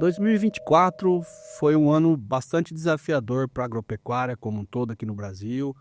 2024 foi um ano bastante desafiador para a agropecuária como um todo aqui no Brasil.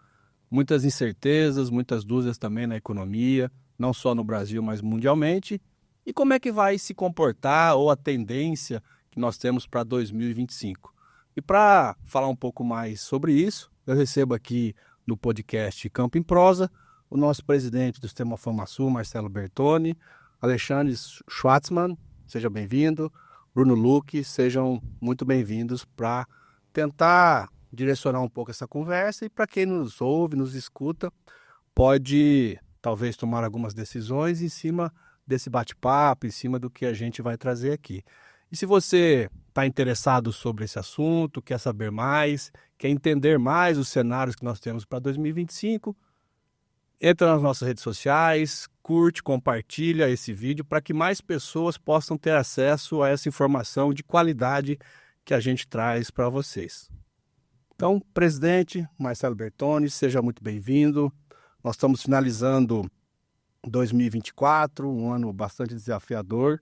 Muitas incertezas, muitas dúvidas também na economia, não só no Brasil, mas mundialmente. E como é que vai se comportar ou a tendência que nós temos para 2025? E para falar um pouco mais sobre isso, eu recebo aqui no podcast Campo em Prosa o nosso presidente do Sistema FamaSul, Marcelo Bertoni, Alexandre Schwartzman, seja bem-vindo. Bruno Luque, sejam muito bem-vindos para tentar direcionar um pouco essa conversa e para quem nos ouve, nos escuta, pode talvez tomar algumas decisões em cima desse bate-papo, em cima do que a gente vai trazer aqui. E se você está interessado sobre esse assunto, quer saber mais, quer entender mais os cenários que nós temos para 2025, entra nas nossas redes sociais, curte, compartilha esse vídeo para que mais pessoas possam ter acesso a essa informação de qualidade que a gente traz para vocês. Então, presidente Marcelo Bertoni, seja muito bem-vindo. Nós estamos finalizando 2024, um ano bastante desafiador.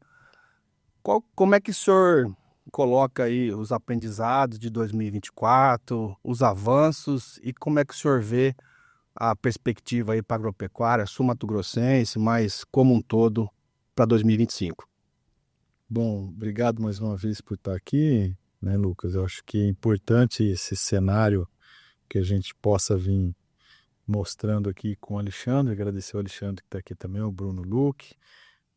Como é que o senhor coloca aí os aprendizados de 2024, os avanços e como é que o senhor vê a perspectiva aí para a agropecuária sul-mato-grossense, mas como um todo para 2025? Bom, obrigado mais uma vez por estar aqui, né, Lucas? Eu acho que é importante esse cenário que a gente possa vir mostrando aqui com o Alexandre, agradecer ao Alexandre que está aqui também, o Bruno Luque,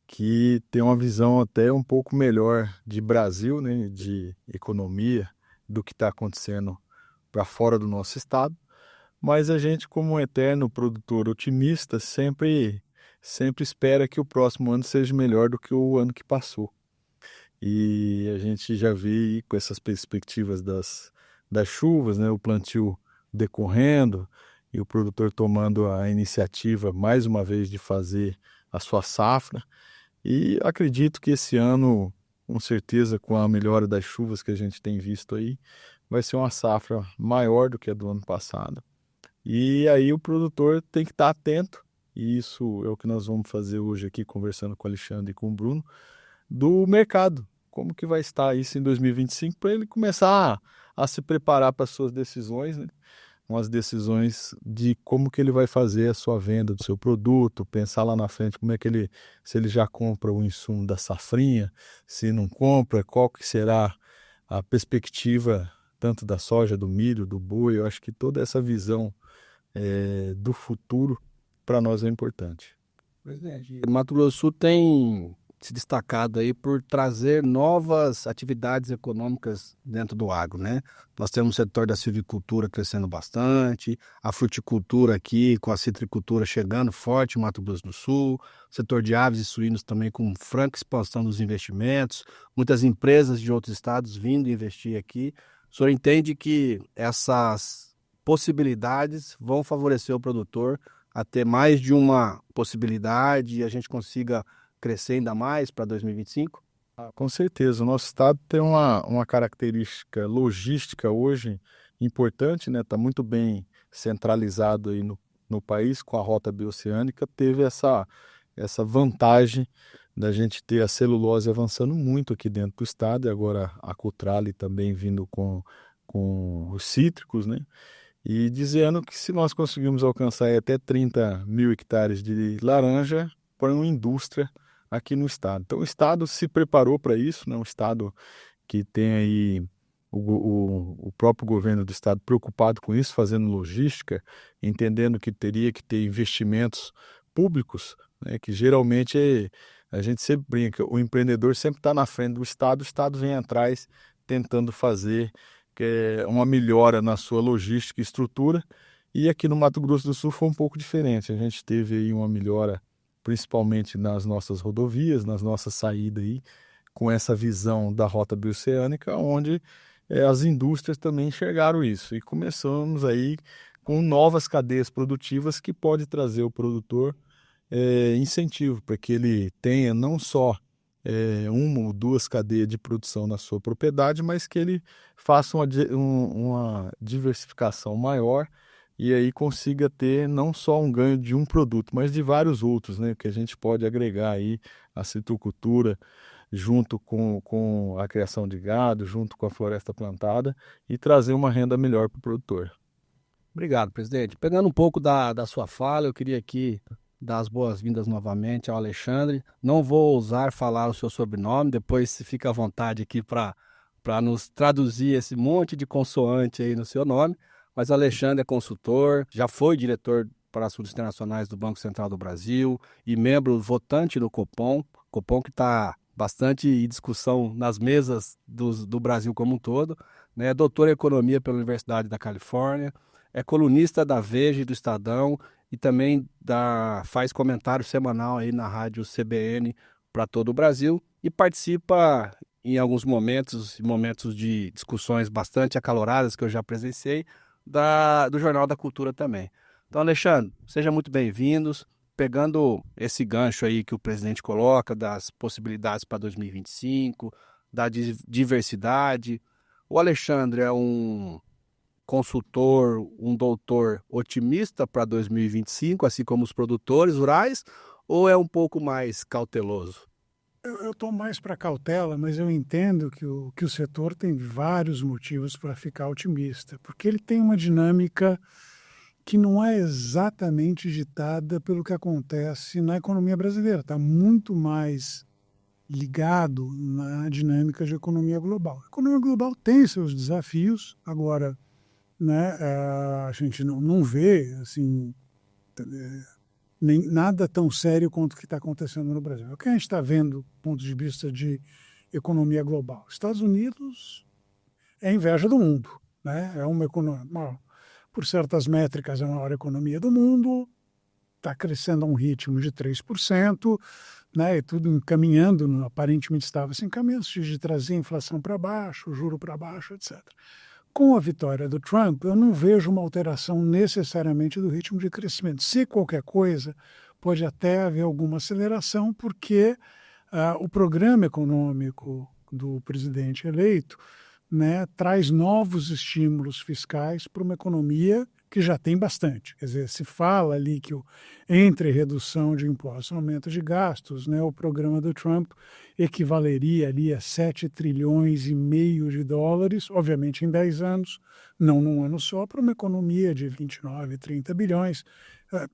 que tem uma visão até um pouco melhor de Brasil, né, de economia, do que está acontecendo para fora do nosso estado. Mas a gente, como um eterno produtor otimista, sempre espera que o próximo ano seja melhor do que o ano que passou. E a gente já vê com essas perspectivas das chuvas, né, o plantio decorrendo e o produtor tomando a iniciativa, mais uma vez, de fazer a sua safra. E acredito que esse ano, com certeza, com a melhora das chuvas que a gente tem visto aí, vai ser uma safra maior do que a do ano passado. E aí o produtor tem que estar atento, e isso é o que nós vamos fazer hoje aqui, conversando com o Alexandre e com o Bruno, do mercado. Como que vai estar isso em 2025 para ele começar a se preparar para as suas decisões, né? Umas decisões de como que ele vai fazer a sua venda do seu produto, pensar lá na frente como é que ele, se ele já compra o insumo da safrinha, se não compra, qual que será a perspectiva tanto da soja, do milho, do boi. Eu acho que toda essa visão do futuro para nós é importante. Presidente, Mato Grosso do Sul tem se destacado aí por trazer novas atividades econômicas dentro do agro, né? Nós temos o setor da silvicultura crescendo bastante, a fruticultura aqui com a citricultura chegando forte em Mato Grosso do Sul, o setor de aves e suínos também com franca expansão dos investimentos, muitas empresas de outros estados vindo investir aqui. O senhor entende que essas possibilidades vão favorecer o produtor a ter mais de uma possibilidade e a gente consiga crescer ainda mais para 2025? Com certeza, o nosso estado tem uma característica logística hoje importante, né? Está muito bem centralizado aí no país com a rota bioceânica, teve essa vantagem da gente ter a celulose avançando muito aqui dentro do estado, e agora a Cutrale também vindo com os cítricos, né? E dizendo que se nós conseguirmos alcançar aí até 30 mil hectares de laranja para uma indústria aqui no estado. Então o estado se preparou para isso, né? Um estado que tem aí o próprio governo do estado preocupado com isso, fazendo logística, entendendo que teria que ter investimentos públicos, né? Que geralmente a gente sempre brinca, o empreendedor sempre está na frente do estado, o estado vem atrás tentando fazer uma melhora na sua logística e estrutura. E aqui no Mato Grosso do Sul foi um pouco diferente. A gente teve aí uma melhora principalmente nas nossas rodovias, nas nossas saídas aí, com essa visão da rota bioceânica, onde as indústrias também enxergaram isso. E começamos aí com novas cadeias produtivas que pode trazer o produtor incentivo para que ele tenha não só uma ou duas cadeias de produção na sua propriedade, mas que ele faça uma diversificação maior e aí consiga ter não só um ganho de um produto, mas de vários outros, né? Que a gente pode agregar aí a citricultura junto com a criação de gado, junto com a floresta plantada, e trazer uma renda melhor para o produtor. Obrigado, presidente. Pegando um pouco da sua fala, eu queria aqui dar as boas-vindas novamente ao Alexandre. Não vou ousar falar o seu sobrenome, depois se fica à vontade aqui para nos traduzir esse monte de consoante aí no seu nome. Mas o Alexandre é consultor, já foi diretor para assuntos internacionais do Banco Central do Brasil e membro votante do Copom. Copom que está bastante em discussão nas mesas do Brasil como um todo, né? Doutor em Economia pela Universidade da Califórnia, é colunista da Veja e do Estadão e também faz comentário semanal aí na rádio CBN para todo o Brasil e participa em alguns momentos de discussões bastante acaloradas que eu já presenciei, do Jornal da Cultura também. Então, Alexandre, sejam muito bem-vindos. Pegando esse gancho aí que o presidente coloca das possibilidades para 2025, da diversidade, o Alexandre é um consultor, um doutor otimista para 2025, assim como os produtores rurais, ou é um pouco mais cauteloso? Eu estou mais para cautela, mas eu entendo que o setor tem vários motivos para ficar otimista, porque ele tem uma dinâmica que não é exatamente ditada pelo que acontece na economia brasileira, está muito mais ligado na dinâmica de economia global. A economia global tem seus desafios, agora, né, a gente não vê assim, nem nada tão sério quanto o que está acontecendo no Brasil. O que a gente está vendo do ponto de vista de economia global? Estados Unidos é a inveja do mundo, né? É uma economia, por certas métricas, é a maior economia do mundo, está crescendo a um ritmo de 3%, né? E tudo encaminhando, aparentemente estava se encaminhando, de trazer a inflação para baixo, o juro para baixo, etc. Com a vitória do Trump, eu não vejo uma alteração necessariamente do ritmo de crescimento. Se qualquer coisa, pode até haver alguma aceleração, porque o programa econômico do presidente eleito, né, traz novos estímulos fiscais para uma economia que já tem bastante. Quer dizer, se fala ali que entre redução de impostos e aumento de gastos, né, o programa do Trump equivaleria ali a 7 trilhões e meio de dólares, obviamente em 10 anos, não num ano só, para uma economia de 29, 30 bilhões,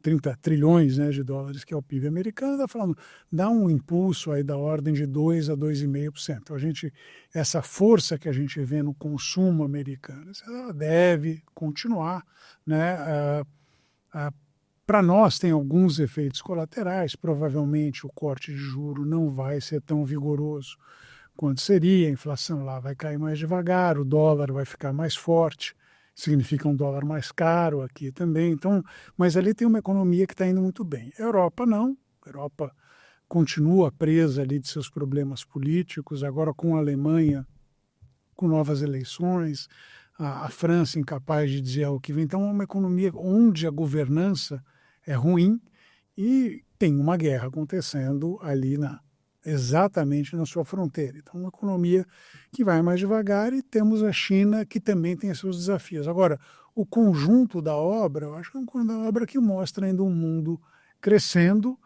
30 trilhões, né, de dólares, que é o PIB americano, está falando, dá um impulso aí da ordem de 2 a 2,5%. Então, essa força que a gente vê no consumo americano, ela deve continuar, né? Para nós tem alguns efeitos colaterais, provavelmente o corte de juro não vai ser tão vigoroso quanto seria, a inflação lá vai cair mais devagar, o dólar vai ficar mais forte, significa um dólar mais caro aqui também. Então, mas ali tem uma economia que está indo muito bem. A Europa não. A Europa continua presa ali de seus problemas políticos, agora com a Alemanha, com novas eleições, a França incapaz de dizer o que vem. Então, é uma economia onde a governança é ruim e tem uma guerra acontecendo ali exatamente na sua fronteira. Então, uma economia que vai mais devagar e temos a China que também tem seus desafios. Agora, o conjunto da obra, eu acho que é um conjunto da obra que mostra ainda um mundo crescendo,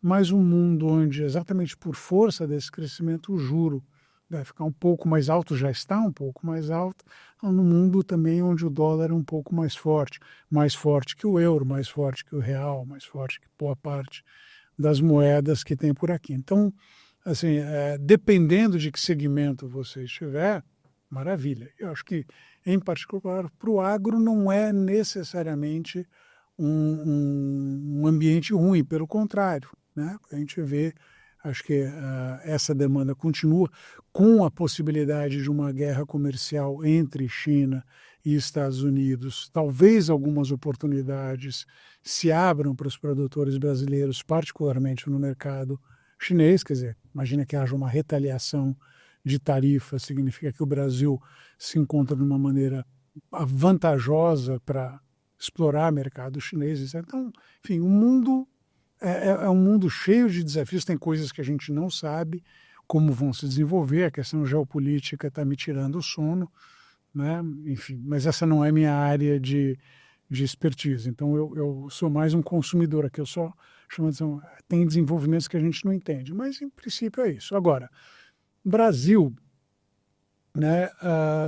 mas um mundo onde, exatamente por força desse crescimento, o juro vai ficar um pouco mais alto, já está um pouco mais alto, no mundo também onde o dólar é um pouco mais forte que o euro, mais forte que o real, mais forte que boa parte das moedas que tem por aqui. Então, assim, dependendo de que segmento você estiver, maravilha. Eu acho que, em particular, para o agro não é necessariamente um ambiente ruim, pelo contrário, né? A gente vê, acho que essa demanda continua com a possibilidade de uma guerra comercial entre China e Estados Unidos. Talvez algumas oportunidades se abram para os produtores brasileiros, particularmente no mercado chinês. Quer dizer, imagina que haja uma retaliação de tarifa, significa que o Brasil se encontra de uma maneira vantajosa para explorar mercado chinês. Então, enfim, o mundo é um mundo cheio de desafios, tem coisas que a gente não sabe como vão se desenvolver, a questão geopolítica está me tirando o sono, né? Enfim, mas essa não é minha área de expertise, então eu sou mais um consumidor aqui, eu só chamo de atenção, tem desenvolvimentos que a gente não entende, mas em princípio é isso. Agora, Brasil, né,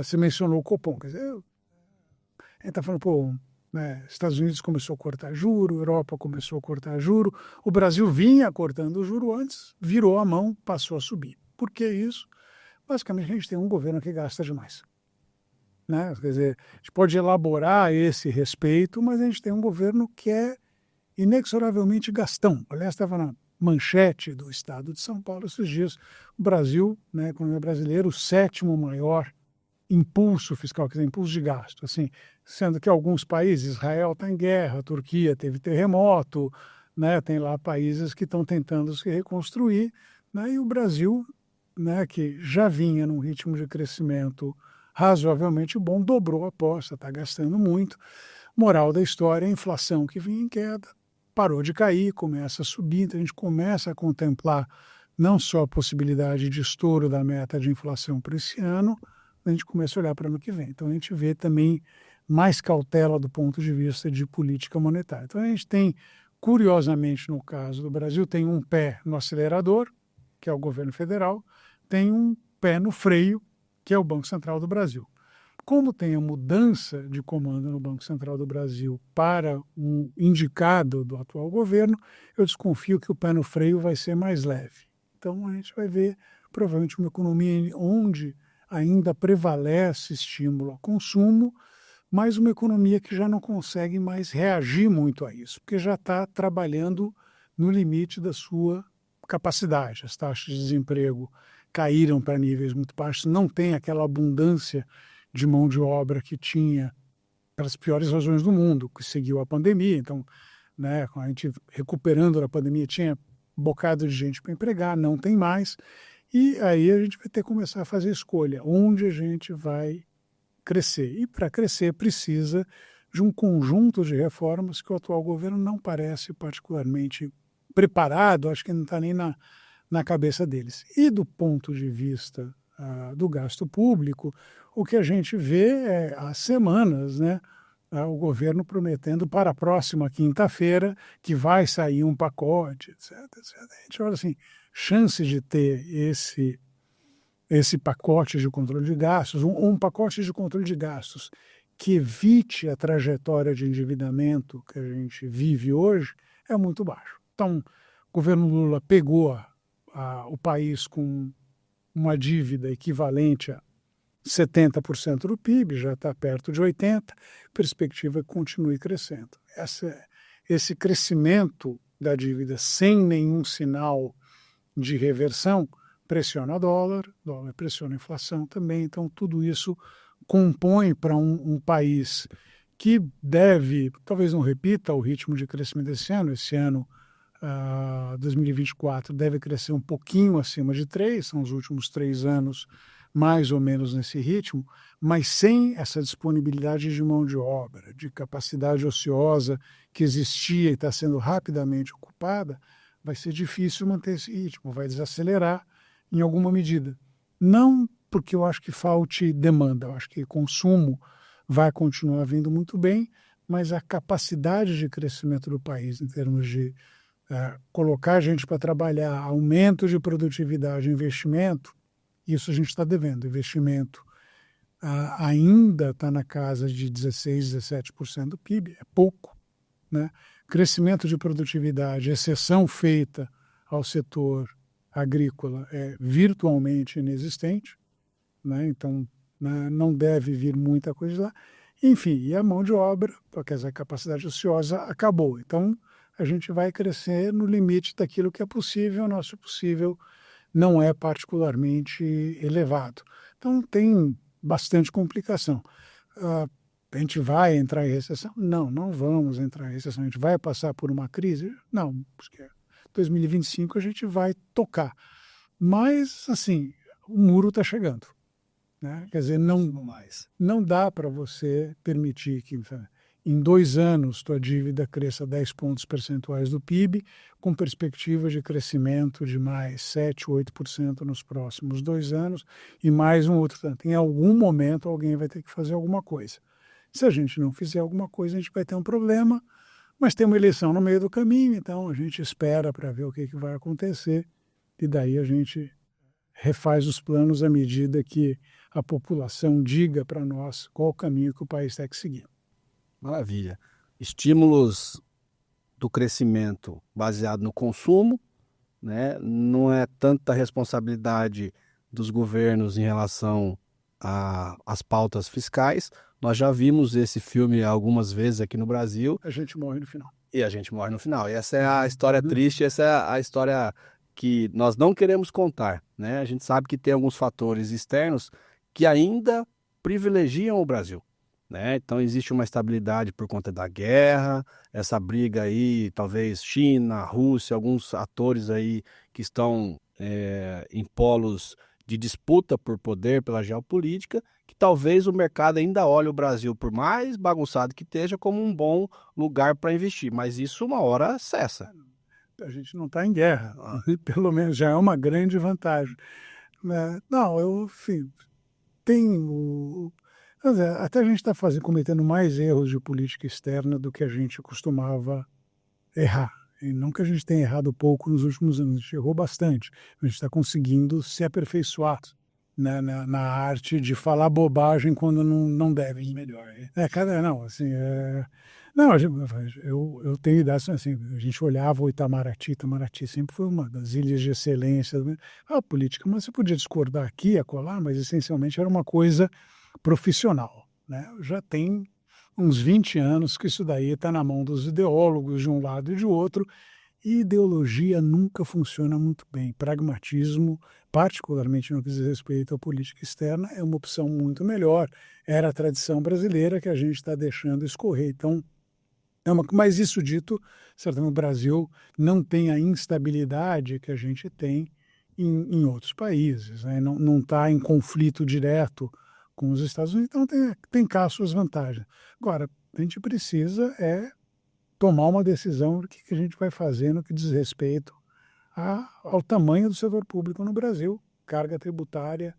você mencionou o Copom, quer dizer, a gente está falando, pô, né, Estados Unidos começou a cortar juro, Europa começou a cortar juro, o Brasil vinha cortando o juro antes, virou a mão, passou a subir. Por que isso? Basicamente a gente tem um governo que gasta demais. Né? Quer dizer, a gente pode elaborar esse respeito, mas a gente tem um governo que é inexoravelmente gastão. Aliás, estava na manchete do Estado de São Paulo esses dias, o Brasil, né, a economia brasileira, o 7º maior impulso fiscal, quer dizer, impulso de gasto, assim, sendo que alguns países, Israel está em guerra, a Turquia teve terremoto, né, tem lá países que estão tentando se reconstruir, né, e o Brasil, né, que já vinha num ritmo de crescimento razoavelmente bom, dobrou a aposta, está gastando muito. Moral da história, a inflação que vinha em queda parou de cair, começa a subir, então a gente começa a contemplar não só a possibilidade de estouro da meta de inflação para esse ano, a gente começa a olhar para o ano que vem. Então a gente vê também mais cautela do ponto de vista de política monetária. Então a gente tem, curiosamente no caso do Brasil, tem um pé no acelerador, que é o governo federal, tem um pé no freio, que é o Banco Central do Brasil. Como tem a mudança de comando no Banco Central do Brasil para um indicado do atual governo, eu desconfio que o pé no freio vai ser mais leve. Então a gente vai ver provavelmente uma economia onde ainda prevalece estímulo ao consumo, mas uma economia que já não consegue mais reagir muito a isso, porque já está trabalhando no limite da sua capacidade. As taxas de desemprego caíram para níveis muito baixos, não tem aquela abundância de mão de obra que tinha pelas piores razões do mundo, que seguiu a pandemia. Então, né, a gente recuperando a pandemia, tinha um bocado de gente para empregar, não tem mais. E aí a gente vai ter que começar a fazer escolha, onde a gente vai crescer. E para crescer precisa de um conjunto de reformas que o atual governo não parece particularmente preparado, acho que não está nem na cabeça deles. E do ponto de vista do gasto público, o que a gente vê é há semanas, né, o governo prometendo para a próxima quinta-feira que vai sair um pacote, etc, etc. A gente olha assim, chances de ter esse pacote de controle de gastos, um pacote de controle de gastos que evite a trajetória de endividamento que a gente vive hoje, é muito baixo. Então, o governo Lula pegou o país com uma dívida equivalente a 70% do PIB, já está perto de 80%, perspectiva é que continue crescendo. Esse crescimento da dívida sem nenhum sinal de reversão pressiona o dólar pressiona a inflação também, então tudo isso compõe para um país que deve, talvez não repita o ritmo de crescimento desse ano, 2024 deve crescer um pouquinho acima de 3, são os últimos 3 anos mais ou menos nesse ritmo, mas sem essa disponibilidade de mão de obra, de capacidade ociosa que existia e está sendo rapidamente ocupada, vai ser difícil manter esse ritmo, vai desacelerar em alguma medida. Não porque eu acho que falte demanda, eu acho que consumo vai continuar vindo muito bem, mas a capacidade de crescimento do país em termos de colocar gente para trabalhar, aumento de produtividade, investimento, isso a gente está devendo. Investimento ainda está na casa de 16, 17% do PIB, é pouco, né? Crescimento de produtividade, exceção feita ao setor agrícola, é virtualmente inexistente, né? Então não deve vir muita coisa lá. Enfim, e a mão de obra, porque essa capacidade ociosa acabou. Então, a gente vai crescer no limite daquilo que é possível, o nosso possível não é particularmente elevado. Então, tem bastante complicação. A gente vai entrar em recessão? Não vamos entrar em recessão. A gente vai passar por uma crise? Não, porque 2025 a gente vai tocar. Mas, assim, o muro está chegando. Né? Quer dizer, não dá para você permitir que em 2 anos tua dívida cresça 10 pontos percentuais do PIB, com perspectiva de crescimento de mais 7, 8% nos próximos 2 anos e mais um outro tanto. Em algum momento alguém vai ter que fazer alguma coisa. Se a gente não fizer alguma coisa, a gente vai ter um problema, mas tem uma eleição no meio do caminho, então a gente espera para ver o que vai acontecer e daí a gente refaz os planos à medida que a população diga para nós qual o caminho que o país tem que seguir. Maravilha. Estímulos do crescimento baseado no consumo, né? Não é tanta responsabilidade dos governos em relação às pautas fiscais. Nós já vimos esse filme algumas vezes aqui no Brasil. A gente morre no final. E a gente morre no final. E essa é a história triste, essa é a história que nós não queremos contar, né? A gente sabe que tem alguns fatores externos que ainda privilegiam o Brasil, né? Então existe uma estabilidade por conta da guerra, essa briga aí, talvez China, Rússia, alguns atores aí que estão em polos de disputa por poder pela geopolítica, que talvez o mercado ainda olhe o Brasil, por mais bagunçado que esteja, como um bom lugar para investir, mas isso uma hora cessa. A gente não está em guerra, pelo menos já é uma grande vantagem. Não, enfim, até a gente está cometendo mais erros de política externa do que a gente costumava errar. E não que a gente tenha errado pouco nos últimos anos, a gente errou bastante. A gente está conseguindo se aperfeiçoar na arte de falar bobagem quando não deve. Melhor. Eu tenho idade assim, a gente olhava o Itamaraty sempre foi uma das ilhas de excelência. A política, mas você podia discordar aqui e acolá, mas essencialmente era uma coisa profissional, né? Já tem uns 20 anos que isso daí está na mão dos ideólogos de um lado e de outro, e ideologia nunca funciona muito bem. Pragmatismo, particularmente no que diz respeito à política externa, é uma opção muito melhor. Era a tradição brasileira que a gente está deixando escorrer. Então, mas isso dito, certamente o Brasil não tem a instabilidade que a gente tem em outros países, né? Não está em conflito direto com os Estados Unidos, então tem cá suas vantagens. Agora, a gente precisa tomar uma decisão do que a gente vai fazer no que diz respeito ao tamanho do setor público no Brasil, carga tributária,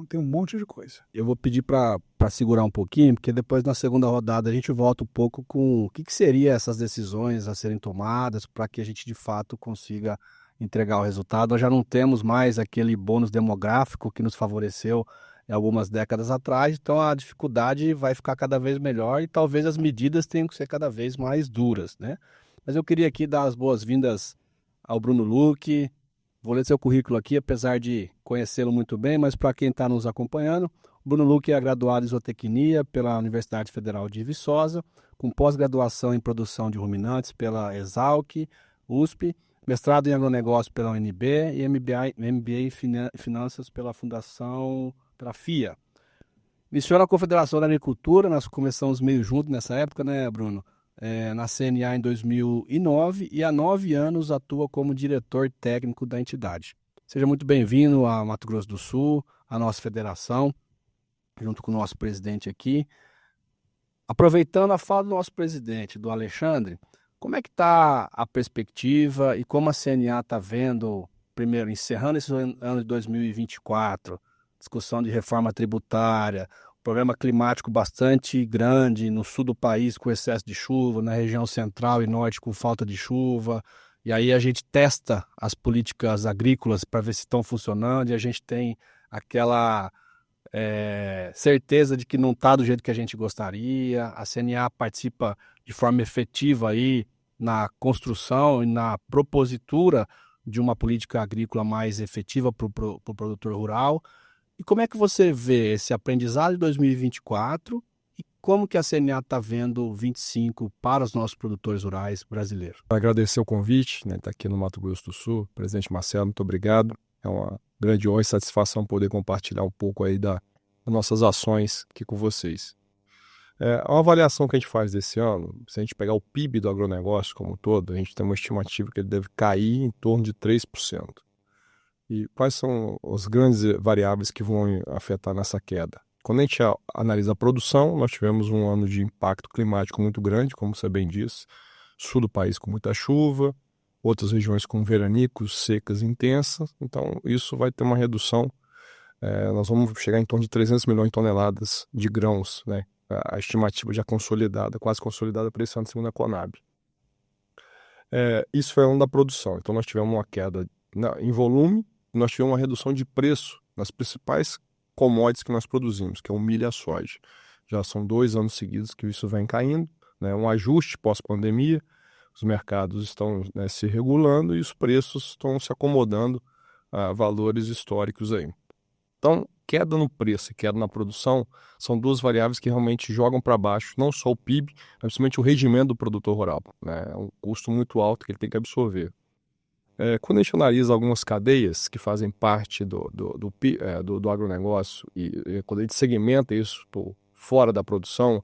tem um monte de coisa. Eu vou pedir para segurar um pouquinho, porque depois na segunda rodada a gente volta um pouco com o que seria essas decisões a serem tomadas para que a gente de fato consiga entregar o resultado. Nós já não temos mais aquele bônus demográfico que nos favoreceu algumas décadas atrás, então a dificuldade vai ficar cada vez melhor e talvez as medidas tenham que ser cada vez mais duras, né? Mas eu queria aqui dar as boas-vindas ao Bruno Lucchi. Vou ler seu currículo aqui, apesar de conhecê-lo muito bem, mas para quem está nos acompanhando, o Bruno Lucchi é graduado em zootecnia pela Universidade Federal de Viçosa, com pós-graduação em produção de ruminantes pela Exalc, USP, mestrado em agronegócio pela UNB e MBA em finanças pela FIA. Iniciou na Confederação da Agricultura, nós começamos meio junto nessa época, né, Bruno? Na CNA em 2009 e há 9 anos atua como diretor técnico da entidade. Seja muito bem-vindo a Mato Grosso do Sul, à nossa federação, junto com o nosso presidente aqui. Aproveitando a fala do nosso presidente, do Alexandre, como é que está a perspectiva e como a CNA está vendo, primeiro, encerrando esse ano de 2024, discussão de reforma tributária, problema climático bastante grande no sul do país com excesso de chuva, na região central e norte com falta de chuva, e aí a gente testa as políticas agrícolas para ver se estão funcionando e a gente tem aquela certeza de que não está do jeito que a gente gostaria. A CNA participa de forma efetiva aí na construção e na propositura de uma política agrícola mais efetiva para o produtor rural. E como é que você vê esse aprendizado de 2024 e como que a CNA está vendo o 25 para os nossos produtores rurais brasileiros? Agradecer o convite, né, estar aqui no Mato Grosso do Sul. Presidente Marcelo, muito obrigado. É uma grande honra e satisfação poder compartilhar um pouco aí das nossas ações aqui com vocês. A avaliação que a gente faz desse ano, se a gente pegar o PIB do agronegócio como um todo, a gente tem uma estimativa que ele deve cair em torno de 3%. E quais são as grandes variáveis que vão afetar nessa queda? Quando a gente analisa a produção, nós tivemos um ano de impacto climático muito grande, como você bem disse, sul do país com muita chuva, outras regiões com veranicos, secas intensas, então isso vai ter uma redução, nós vamos chegar em torno de 300 milhões de toneladas de grãos, né? A estimativa já consolidada, quase consolidada para esse ano, segundo a Conab. Isso foi o ano da produção, então nós tivemos uma queda em volume nós tivemos uma redução de preço nas principais commodities que nós produzimos, que é o milho e a soja. Já são 2 anos seguidos que isso vem caindo, né? Um ajuste pós-pandemia, os mercados estão, né, se regulando e os preços estão se acomodando a valores históricos aí. Então, queda no preço e queda na produção são 2 variáveis que realmente jogam para baixo não só o PIB, mas principalmente o rendimento do produtor rural, né? É um custo muito alto que ele tem que absorver. Quando a gente analisa algumas cadeias que fazem parte do agronegócio e quando a gente segmenta isso por fora da produção,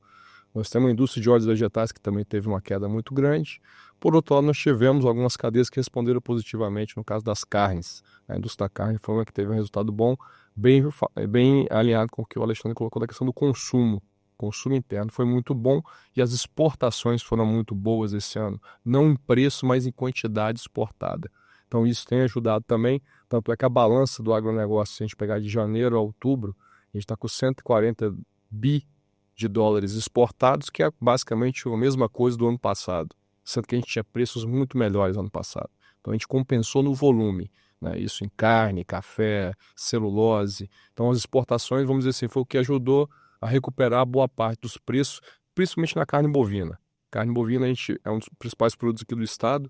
nós temos a indústria de óleos vegetais que também teve uma queda muito grande. Por outro lado, nós tivemos algumas cadeias que responderam positivamente, no caso das carnes. A indústria da carne foi uma que teve um resultado bom, bem alinhado com o que o Alexandre colocou da questão do consumo. O consumo interno foi muito bom e as exportações foram muito boas esse ano. Não em preço, mas em quantidade exportada. Então isso tem ajudado também, tanto é que a balança do agronegócio, se a gente pegar de janeiro a outubro, a gente está com 140 bi de dólares exportados, que é basicamente a mesma coisa do ano passado, sendo que a gente tinha preços muito melhores no ano passado. Então a gente compensou no volume, né? Isso em carne, café, celulose. Então as exportações, vamos dizer assim, foi o que ajudou a recuperar boa parte dos preços, principalmente na carne bovina. Carne bovina a gente é um dos principais produtos aqui do estado.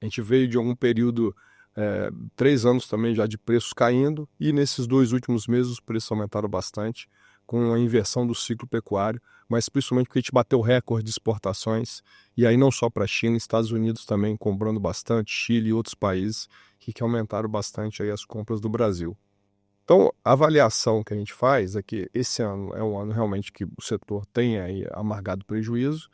A gente veio de algum período, 3 anos também já de preços caindo, e nesses 2 últimos meses os preços aumentaram bastante, com a inversão do ciclo pecuário, mas principalmente porque a gente bateu recorde de exportações, e aí não só para a China, Estados Unidos também comprando bastante, Chile e outros países que aumentaram bastante aí as compras do Brasil. Então, a avaliação que a gente faz é que esse ano é um ano realmente que o setor tem aí amargado prejuízo.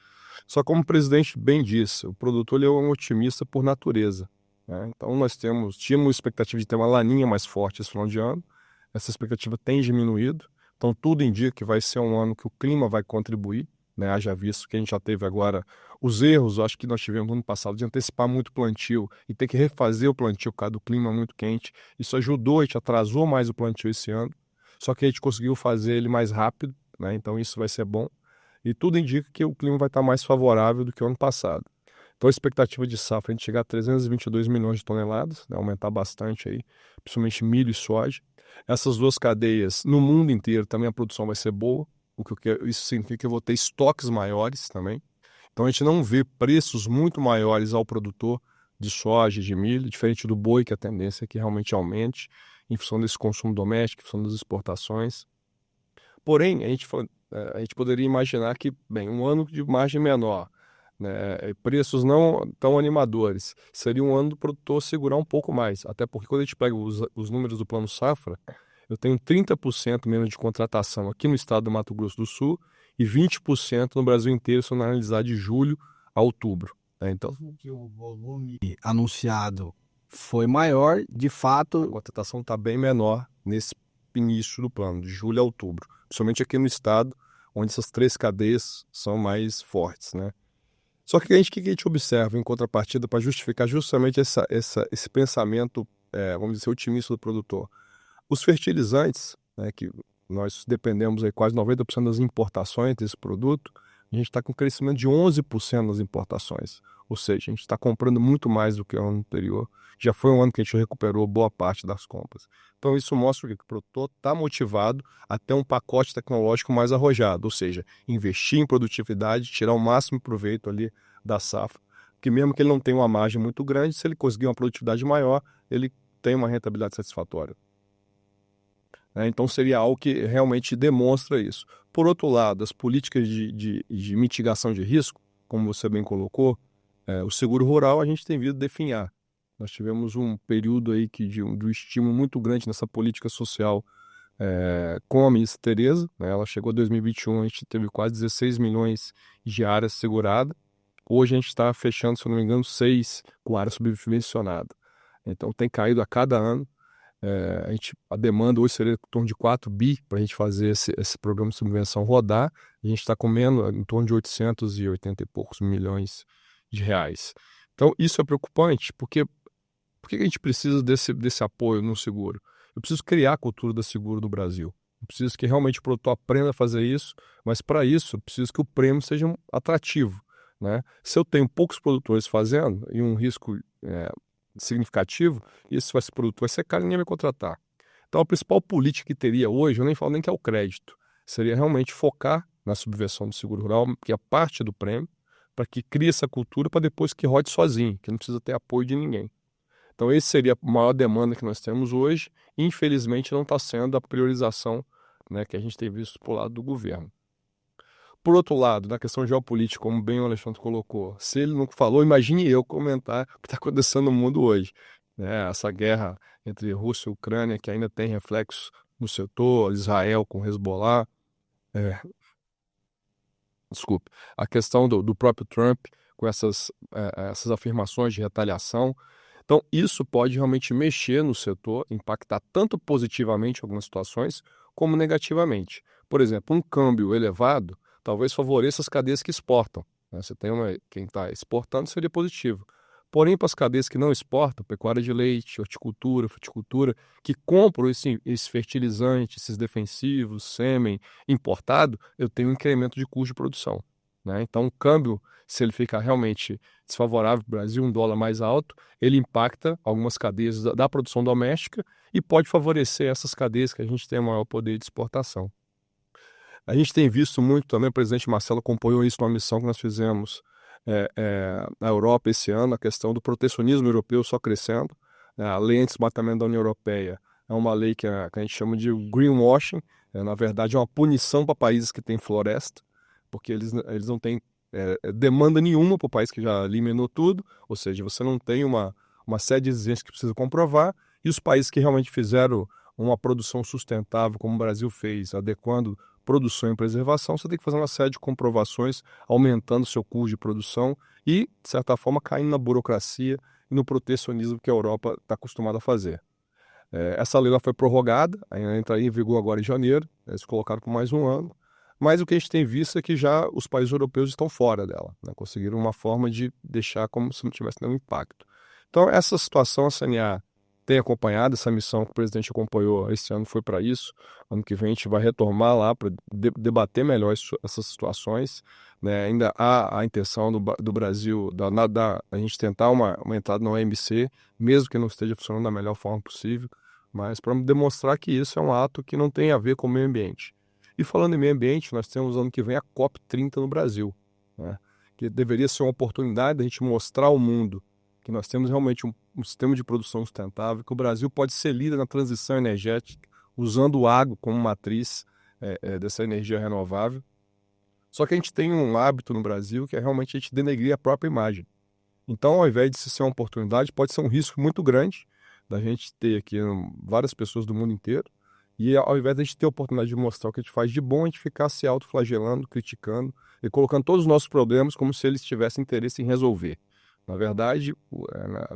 Só como o presidente bem disse, o produtor ele é um otimista por natureza, né? Então nós tínhamos expectativa de ter uma laninha mais forte esse final de ano, essa expectativa tem diminuído, então tudo indica que vai ser um ano que o clima vai contribuir, né? Haja visto que a gente já teve agora os erros, acho que nós tivemos no ano passado, de antecipar muito o plantio e ter que refazer o plantio por causa do clima muito quente, isso ajudou, a gente atrasou mais o plantio esse ano, só que a gente conseguiu fazer ele mais rápido, né? Então isso vai ser bom. E tudo indica que o clima vai estar mais favorável do que o ano passado. Então a expectativa de safra é a gente chegar a 322 milhões de toneladas, né, aumentar bastante aí, principalmente milho e soja. Essas 2 cadeias, no mundo inteiro, também a produção vai ser boa, isso significa que eu vou ter estoques maiores também. Então a gente não vê preços muito maiores ao produtor de soja e de milho, diferente do boi, que a tendência é que realmente aumente em função desse consumo doméstico, em função das exportações. Porém, a gente poderia imaginar que, bem, um ano de margem menor, né, preços não tão animadores, seria um ano do produtor segurar um pouco mais, até porque quando a gente pega os números do Plano Safra, eu tenho 30% menos de contratação aqui no estado do Mato Grosso do Sul e 20% no Brasil inteiro, se eu analisar de julho a outubro, né? Então, que o volume anunciado foi maior, de fato, a contratação está bem menor nesse início do plano, de julho a outubro, principalmente aqui no estado, onde essas 3 cadeias são mais fortes, né? Só que o que a gente observa em contrapartida para justificar justamente esse pensamento, vamos dizer, otimista do produtor? Os fertilizantes, né, que nós dependemos aí quase 90% das importações desse produto, a gente está com um crescimento de 11% nas importações. Ou seja, a gente está comprando muito mais do que o ano anterior. Já foi um ano que a gente recuperou boa parte das compras. Então isso mostra que o produtor está motivado a ter um pacote tecnológico mais arrojado, ou seja, investir em produtividade, tirar o máximo proveito ali da safra. Porque mesmo que ele não tenha uma margem muito grande, se ele conseguir uma produtividade maior, ele tem uma rentabilidade satisfatória. Então seria algo que realmente demonstra isso. Por outro lado, as políticas de mitigação de risco, como você bem colocou, o seguro rural a gente tem vindo definhar. Nós tivemos um período aí de um estímulo muito grande nessa política social com a ministra Tereza, né? Ela chegou em 2021, a gente teve quase 16 milhões de áreas seguradas. Hoje a gente está fechando, se eu não me engano, 6 com área subvencionada. Então tem caído a cada ano. A demanda hoje seria em torno de 4 bi para a gente fazer esse programa de subvenção rodar. A gente está comendo em torno de 880 e poucos milhões de reais. Então isso é preocupante, porque por que a gente precisa desse apoio no seguro? Eu preciso criar a cultura do seguro no Brasil. Eu preciso que realmente o produtor aprenda a fazer isso, mas para isso eu preciso que o prêmio seja atrativo, né? Se eu tenho poucos produtores fazendo e um risco significativo, e esse produto vai ser caro e ninguém vai contratar. Então, a principal política que teria hoje, eu nem falo nem que é o crédito, seria realmente focar na subversão do seguro rural, que é parte do prêmio, para que crie essa cultura para depois que rode sozinho, que não precisa ter apoio de ninguém. Então, essa seria a maior demanda que nós temos hoje, e infelizmente não está sendo a priorização, né, que a gente tem visto por lado do governo. Por outro lado, na questão geopolítica, como bem o Alexandre colocou, se ele não falou, imagine eu comentar o que está acontecendo no mundo hoje. Né? Essa guerra entre Rússia e Ucrânia, que ainda tem reflexos no setor, Israel com Hezbollah, desculpe, a questão do próprio Trump com essas afirmações de retaliação. Então, isso pode realmente mexer no setor, impactar tanto positivamente em algumas situações, como negativamente. Por exemplo, um câmbio elevado talvez favoreça as cadeias que exportam. Né? Quem está exportando seria positivo. Porém, para as cadeias que não exportam, pecuária de leite, horticultura, fruticultura, que compram esse fertilizante, esses defensivos, sêmen importado, eu tenho um incremento de custo de produção. Né? Então, o câmbio, se ele ficar realmente desfavorável para o Brasil, um dólar mais alto, ele impacta algumas cadeias da produção doméstica e pode favorecer essas cadeias que a gente tem maior poder de exportação. A gente tem visto muito também, o presidente Marcelo acompanhou isso numa missão que nós fizemos na Europa esse ano, a questão do protecionismo europeu só crescendo. A lei anti-desmatamento da União Europeia é uma lei que a gente chama de greenwashing, na verdade é uma punição para países que têm floresta, porque eles não têm demanda nenhuma para o país que já eliminou tudo, ou seja, você não tem uma série de exigências que precisa comprovar, e os países que realmente fizeram uma produção sustentável, como o Brasil fez, adequando produção e preservação, você tem que fazer uma série de comprovações, aumentando o seu custo de produção e, de certa forma, caindo na burocracia e no protecionismo que a Europa está acostumada a fazer. Essa lei foi prorrogada, entra em vigor agora em janeiro, eles colocaram por mais um ano, mas o que a gente tem visto é que já os países europeus estão fora dela, né? Conseguiram uma forma de deixar como se não tivesse nenhum impacto. Então, essa situação, a CNA tem acompanhado, essa missão que o presidente acompanhou esse ano foi para isso. Ano que vem a gente vai retomar lá para debater melhor essas situações. Né? Ainda há a intenção do Brasil, a gente tentar uma entrada na OMC, mesmo que não esteja funcionando da melhor forma possível, mas para demonstrar que isso é um ato que não tem a ver com o meio ambiente. E falando em meio ambiente, nós temos ano que vem a COP30 no Brasil, né? Que deveria ser uma oportunidade da gente mostrar ao mundo que nós temos realmente um sistema de produção sustentável, que o Brasil pode ser líder na transição energética, usando o agro como matriz dessa energia renovável. Só que a gente tem um hábito no Brasil que é realmente a gente denegrir a própria imagem. Então, ao invés de ser uma oportunidade, pode ser um risco muito grande da gente ter aqui várias pessoas do mundo inteiro, e ao invés de a gente ter a oportunidade de mostrar o que a gente faz de bom, a gente ficar se autoflagelando, criticando e colocando todos os nossos problemas como se eles tivessem interesse em resolver. Na verdade,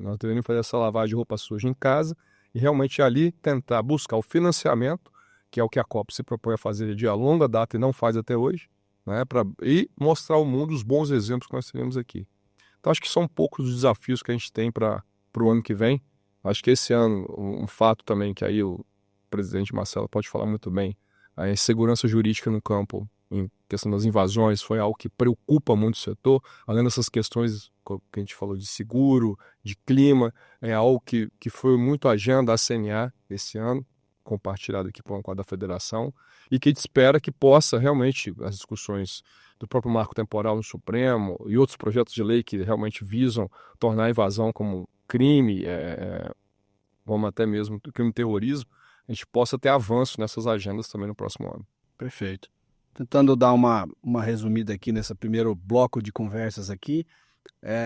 nós deveríamos fazer essa lavagem de roupa suja em casa e realmente ali tentar buscar o financiamento, que é o que a COP se propõe a fazer de longa data e não faz até hoje, né, e mostrar ao mundo os bons exemplos que nós teremos aqui. Então, acho que são poucos os desafios que a gente tem para o ano que vem. Acho que esse ano, um fato também que aí o presidente Marcelo pode falar muito bem, a insegurança jurídica no campo, em questão das invasões, foi algo que preocupa muito o setor, além dessas questões que a gente falou de seguro, de clima, é algo que foi muito agenda da CNA esse ano, compartilhado aqui com a da Federação, e que a gente espera que possa realmente, as discussões do próprio marco temporal no Supremo e outros projetos de lei que realmente visam tornar a invasão como crime, como até mesmo crime de terrorismo, a gente possa ter avanço nessas agendas também no próximo ano. Perfeito. Tentando dar uma resumida aqui nesse primeiro bloco de conversas aqui,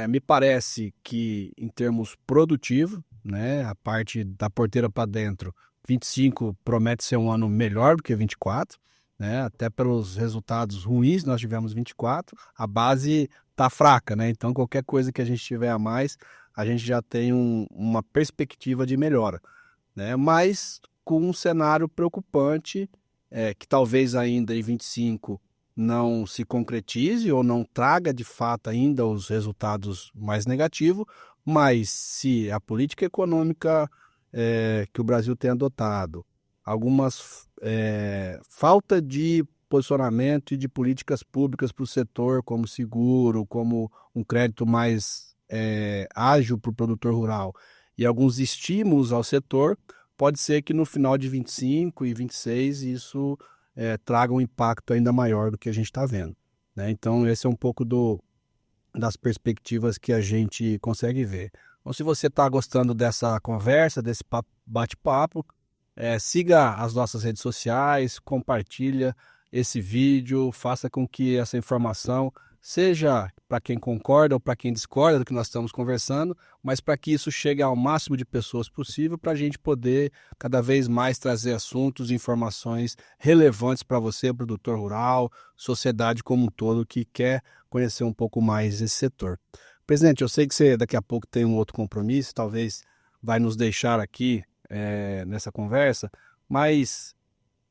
me parece que em termos produtivos, né, a parte da porteira para dentro, 25 promete ser um ano melhor do que 24, né, até pelos resultados ruins, nós tivemos 24, a base está fraca, né, então qualquer coisa que a gente tiver a mais, a gente já tem uma perspectiva de melhora, né, mas com um cenário preocupante, que talvez ainda em 25 não se concretize ou não traga de fato ainda os resultados mais negativos, mas se a política econômica que o Brasil tem adotado, algumas falta de posicionamento e de políticas públicas para o setor, como seguro, como um crédito mais ágil para o produtor rural, e alguns estímulos ao setor, pode ser que no final de 25 e 26 isso traga um impacto ainda maior do que a gente está vendo, né? Então, esse é um pouco das perspectivas que a gente consegue ver. Então, se você está gostando dessa conversa, desse bate-papo, siga as nossas redes sociais, compartilha esse vídeo, faça com que essa informação seja para quem concorda ou para quem discorda do que nós estamos conversando, mas para que isso chegue ao máximo de pessoas possível, para a gente poder cada vez mais trazer assuntos e informações relevantes para você, produtor rural, sociedade como um todo que quer conhecer um pouco mais esse setor. Presidente, eu sei que você daqui a pouco tem um outro compromisso, talvez vai nos deixar aqui nessa conversa, mas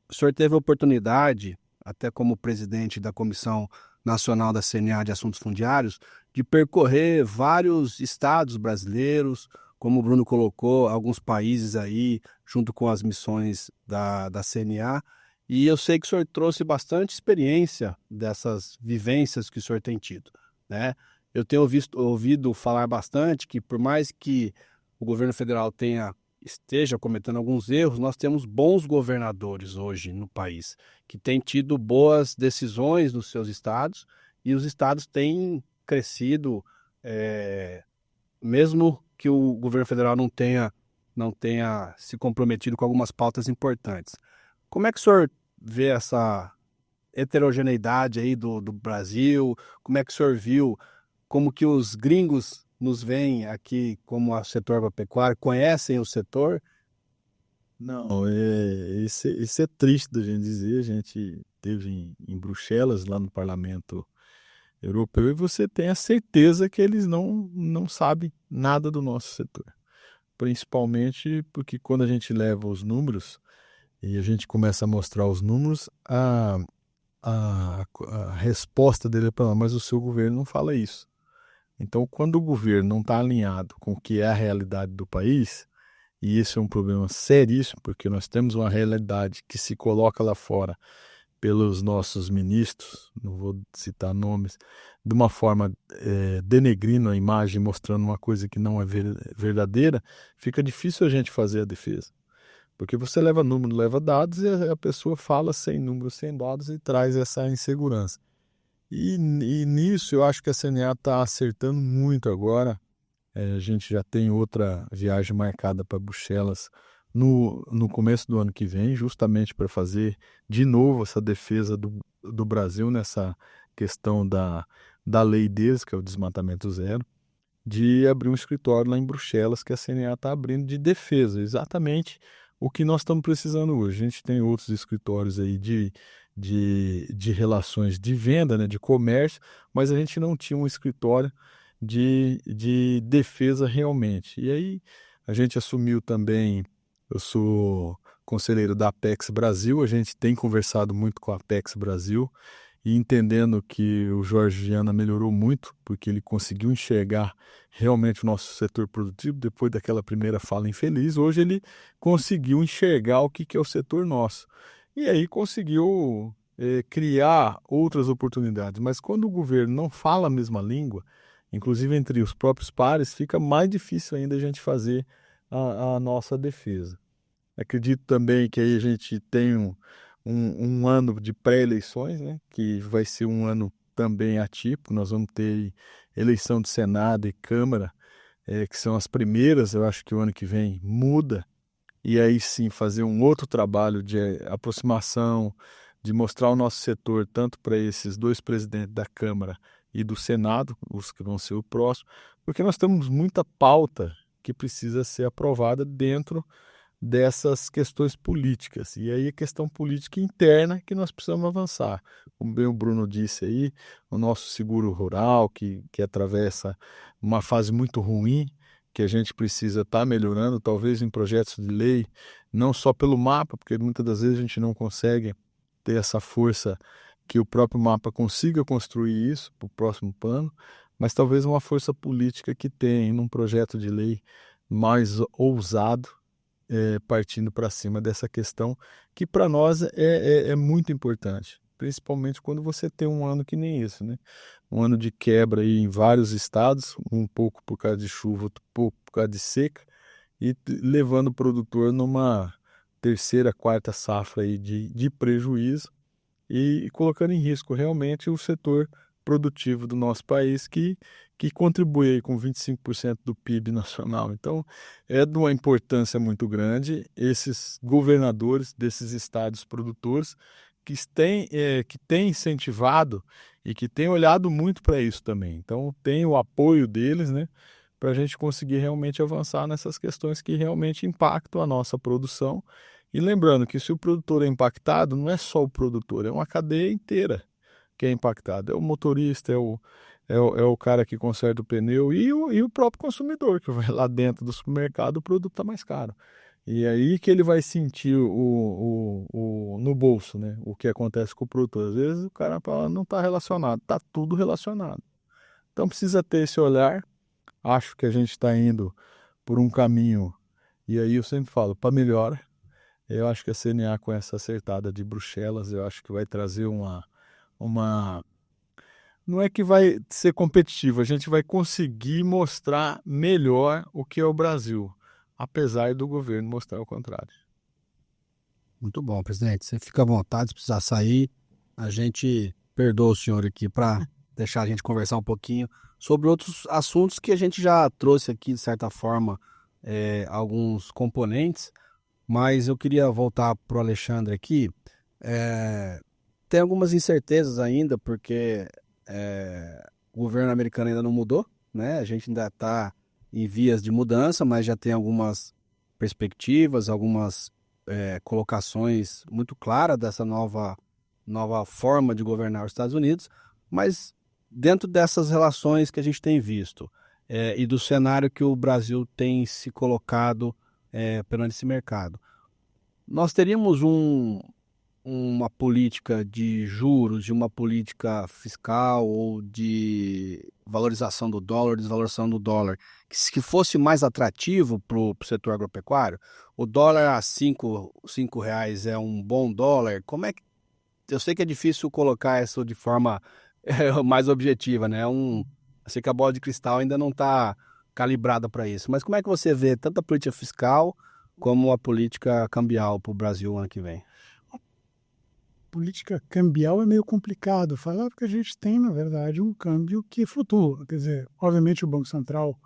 o senhor teve a oportunidade, até como presidente da Comissão Nacional da CNA de Assuntos Fundiários, de percorrer vários estados brasileiros, como o Bruno colocou, alguns países aí, junto com as missões da CNA, e eu sei que o senhor trouxe bastante experiência dessas vivências que o senhor tem tido, né? Eu tenho ouvido falar bastante que, por mais que o governo federal esteja cometendo alguns erros, nós temos bons governadores hoje no país, que têm tido boas decisões nos seus estados, e os estados têm crescido, mesmo que o governo federal não tenha se comprometido com algumas pautas importantes. Como é que o senhor vê essa heterogeneidade aí do Brasil? Como é que o senhor viu como que os gringos nos veem aqui como o setor agropecuário, conhecem o setor? Não, isso é triste da gente dizer. A gente esteve em Bruxelas, lá no Parlamento Europeu, e você tem a certeza que eles não sabem nada do nosso setor. Principalmente porque quando a gente leva os números e a gente começa a mostrar os números, a resposta dele é para mas o seu governo não fala isso. Então, quando o governo não está alinhado com o que é a realidade do país, e isso é um problema seríssimo, porque nós temos uma realidade que se coloca lá fora pelos nossos ministros, não vou citar nomes, de uma forma denegrindo a imagem, mostrando uma coisa que não é verdadeira, fica difícil a gente fazer a defesa. Porque você leva número, leva dados, e a pessoa fala sem números, sem dados, e traz essa insegurança. E nisso eu acho que a CNA está acertando muito agora. A gente já tem outra viagem marcada para Bruxelas no começo do ano que vem, justamente para fazer de novo essa defesa do Brasil nessa questão da lei deles, que é o desmatamento zero, de abrir um escritório lá em Bruxelas, que a CNA está abrindo de defesa, exatamente o que nós estamos precisando hoje. A gente tem outros escritórios aí de relações de venda, né, de comércio, mas a gente não tinha um escritório de defesa realmente. E aí a gente assumiu também, eu sou conselheiro da Apex Brasil, a gente tem conversado muito com a Apex Brasil e entendendo que o Jorge Viana melhorou muito, porque ele conseguiu enxergar realmente o nosso setor produtivo, depois daquela primeira fala infeliz, hoje ele conseguiu enxergar o que é o setor nosso. E aí conseguiu criar outras oportunidades. Mas quando o governo não fala a mesma língua, inclusive entre os próprios pares, fica mais difícil ainda a gente fazer a nossa defesa. Acredito também que aí a gente tem um ano de pré-eleições, né, que vai ser um ano também atípico. Nós vamos ter eleição de Senado e Câmara, que são as primeiras. Eu acho que o ano que vem muda, e aí sim fazer um outro trabalho de aproximação, de mostrar o nosso setor tanto para esses dois presidentes da Câmara e do Senado, os que vão ser o próximo, porque nós temos muita pauta que precisa ser aprovada dentro dessas questões políticas. E aí a questão política interna que nós precisamos avançar. Como bem o Bruno disse aí, o nosso seguro rural, que atravessa uma fase muito ruim, que a gente precisa estar melhorando, talvez em projetos de lei, não só pelo mapa, porque muitas das vezes a gente não consegue ter essa força que o próprio mapa consiga construir isso para o próximo plano, mas talvez uma força política que tenha num projeto de lei mais ousado, partindo para cima dessa questão, que para nós é muito importante, principalmente quando você tem um ano que nem isso, né? Um ano de quebra aí em vários estados, um pouco por causa de chuva, outro pouco por causa de seca, e levando o produtor numa terceira, quarta safra aí de prejuízo e colocando em risco realmente o setor produtivo do nosso país que contribui aí com 25% do PIB nacional. Então, é de uma importância muito grande esses governadores desses estados produtores que têm incentivado e que têm olhado muito para isso também. Então, tem o apoio deles, né, para a gente conseguir realmente avançar nessas questões que realmente impactam a nossa produção. E lembrando que se o produtor é impactado, não é só o produtor, é uma cadeia inteira que é impactada. É o motorista, é o cara que conserta o pneu e o próprio consumidor, que vai lá dentro do supermercado, o produto está mais caro. E aí que ele vai sentir no bolso, né, o que acontece com o produtor. Às vezes o cara fala, não está relacionado, está tudo relacionado. Então precisa ter esse olhar. Acho que a gente está indo por um caminho, e aí eu sempre falo, para melhor. Eu acho que a CNA, com essa acertada de Bruxelas, eu acho que vai trazer uma... Não é que vai ser competitivo, a gente vai conseguir mostrar melhor o que é o Brasil, apesar do governo mostrar o contrário. Muito bom, presidente. Você fica à vontade, se precisar sair, a gente perdoa o senhor aqui para deixar a gente conversar um pouquinho sobre outros assuntos que a gente já trouxe aqui, de certa forma, alguns componentes, mas eu queria voltar para o Alexandre aqui. Tem algumas incertezas ainda, porque o governo americano ainda não mudou, né? A gente ainda está em vias de mudança, mas já tem algumas perspectivas, algumas colocações muito claras dessa nova forma de governar os Estados Unidos, mas dentro dessas relações que a gente tem visto e do cenário que o Brasil tem se colocado perante esse mercado, nós teríamos uma política de juros, de uma política fiscal ou de valorização do dólar, desvalorização do dólar, que fosse mais atrativo para o setor agropecuário? O dólar a cinco reais é um bom dólar? Como é que... Eu sei que é difícil colocar isso de forma mais objetiva, né? Eu sei que a bola de cristal ainda não está calibrada para isso, mas como é que você vê tanto a política fiscal como a política cambial para o Brasil ano que vem? Política cambial é meio complicado falar, porque a gente tem, na verdade, um câmbio que flutua. Quer dizer, obviamente o Banco Central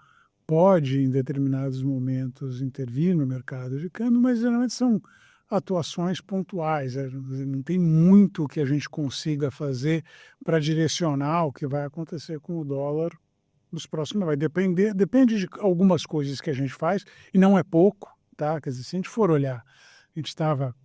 pode, em determinados momentos, intervir no mercado de câmbio, mas geralmente são atuações pontuais. Não tem muito que a gente consiga fazer para direcionar o que vai acontecer com o dólar nos próximos. Depende de algumas coisas que a gente faz, e não é pouco, tá? Quer dizer, se a gente for olhar, a gente estava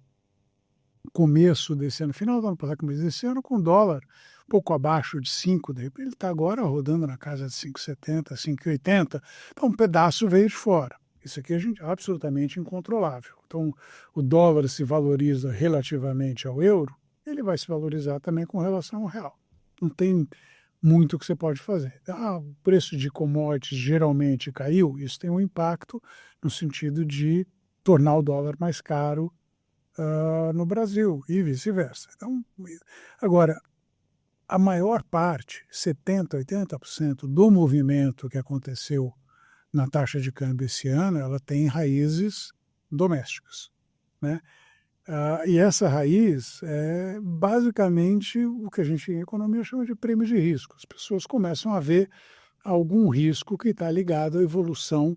começo desse ano, final do ano passado, começo desse ano, com o dólar um pouco abaixo de 5, de repente ele está agora rodando na casa de 5,70, 5,80, então um pedaço veio de fora. Isso aqui é absolutamente incontrolável. Então, o dólar se valoriza relativamente ao euro, ele vai se valorizar também com relação ao real. Não tem muito que você pode fazer. O preço de commodities geralmente caiu, isso tem um impacto no sentido de tornar o dólar mais caro no Brasil e vice-versa. Então, agora, a maior parte, 70%, 80% do movimento que aconteceu na taxa de câmbio esse ano, ela tem raízes domésticas, né? E essa raiz é basicamente o que a gente em economia chama de prêmio de risco. As pessoas começam a ver algum risco que está ligado à evolução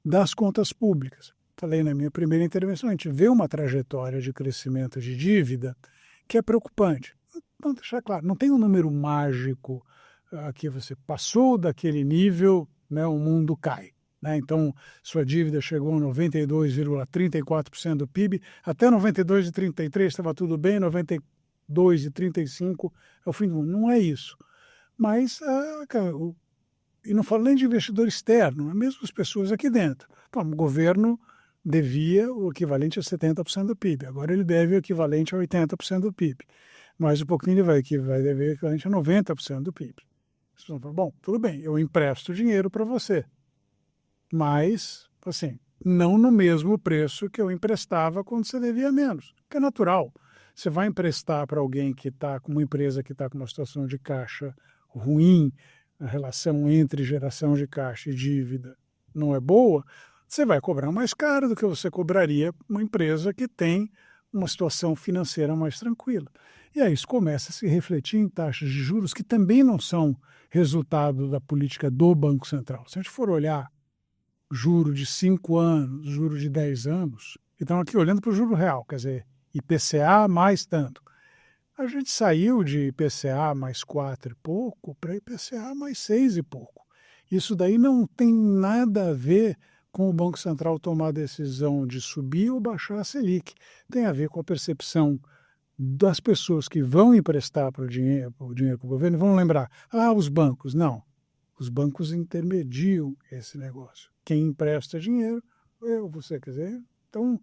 das contas públicas. Falei na minha primeira intervenção, a gente vê uma trajetória de crescimento de dívida que é preocupante. Vamos deixar claro, não tem um número mágico que você passou daquele nível, né, o mundo cai. Né? Então, sua dívida chegou a 92,34% do PIB, até 92,33% estava tudo bem, 92,35% é o fim do mundo. Não é isso. Mas, e não falo nem de investidor externo, é mesmo as pessoas aqui dentro. Então, o governo devia o equivalente a 70% do PIB. Agora ele deve o equivalente a 80% do PIB. Mais um pouquinho ele vai dever o equivalente a 90% do PIB. Vocês vão falar, bom, tudo bem, eu empresto dinheiro para você. Mas, assim, não no mesmo preço que eu emprestava quando você devia menos. Que é natural. Você vai emprestar para alguém que está com uma empresa que está com uma situação de caixa ruim, a relação entre geração de caixa e dívida não é boa, você vai cobrar mais caro do que você cobraria uma empresa que tem uma situação financeira mais tranquila. E aí isso começa a se refletir em taxas de juros que também não são resultado da política do Banco Central. Se a gente for olhar juro de 5 anos, juro de 10 anos, então aqui olhando para o juro real, quer dizer, IPCA mais tanto. A gente saiu de IPCA mais 4 e pouco para IPCA mais 6 e pouco. Isso daí não tem nada a ver com o Banco Central tomar a decisão de subir ou baixar a Selic. Tem a ver com a percepção das pessoas que vão emprestar o dinheiro para o governo, vão lembrar, os bancos. Não, os bancos intermediam esse negócio. Quem empresta dinheiro, você, quer dizer, então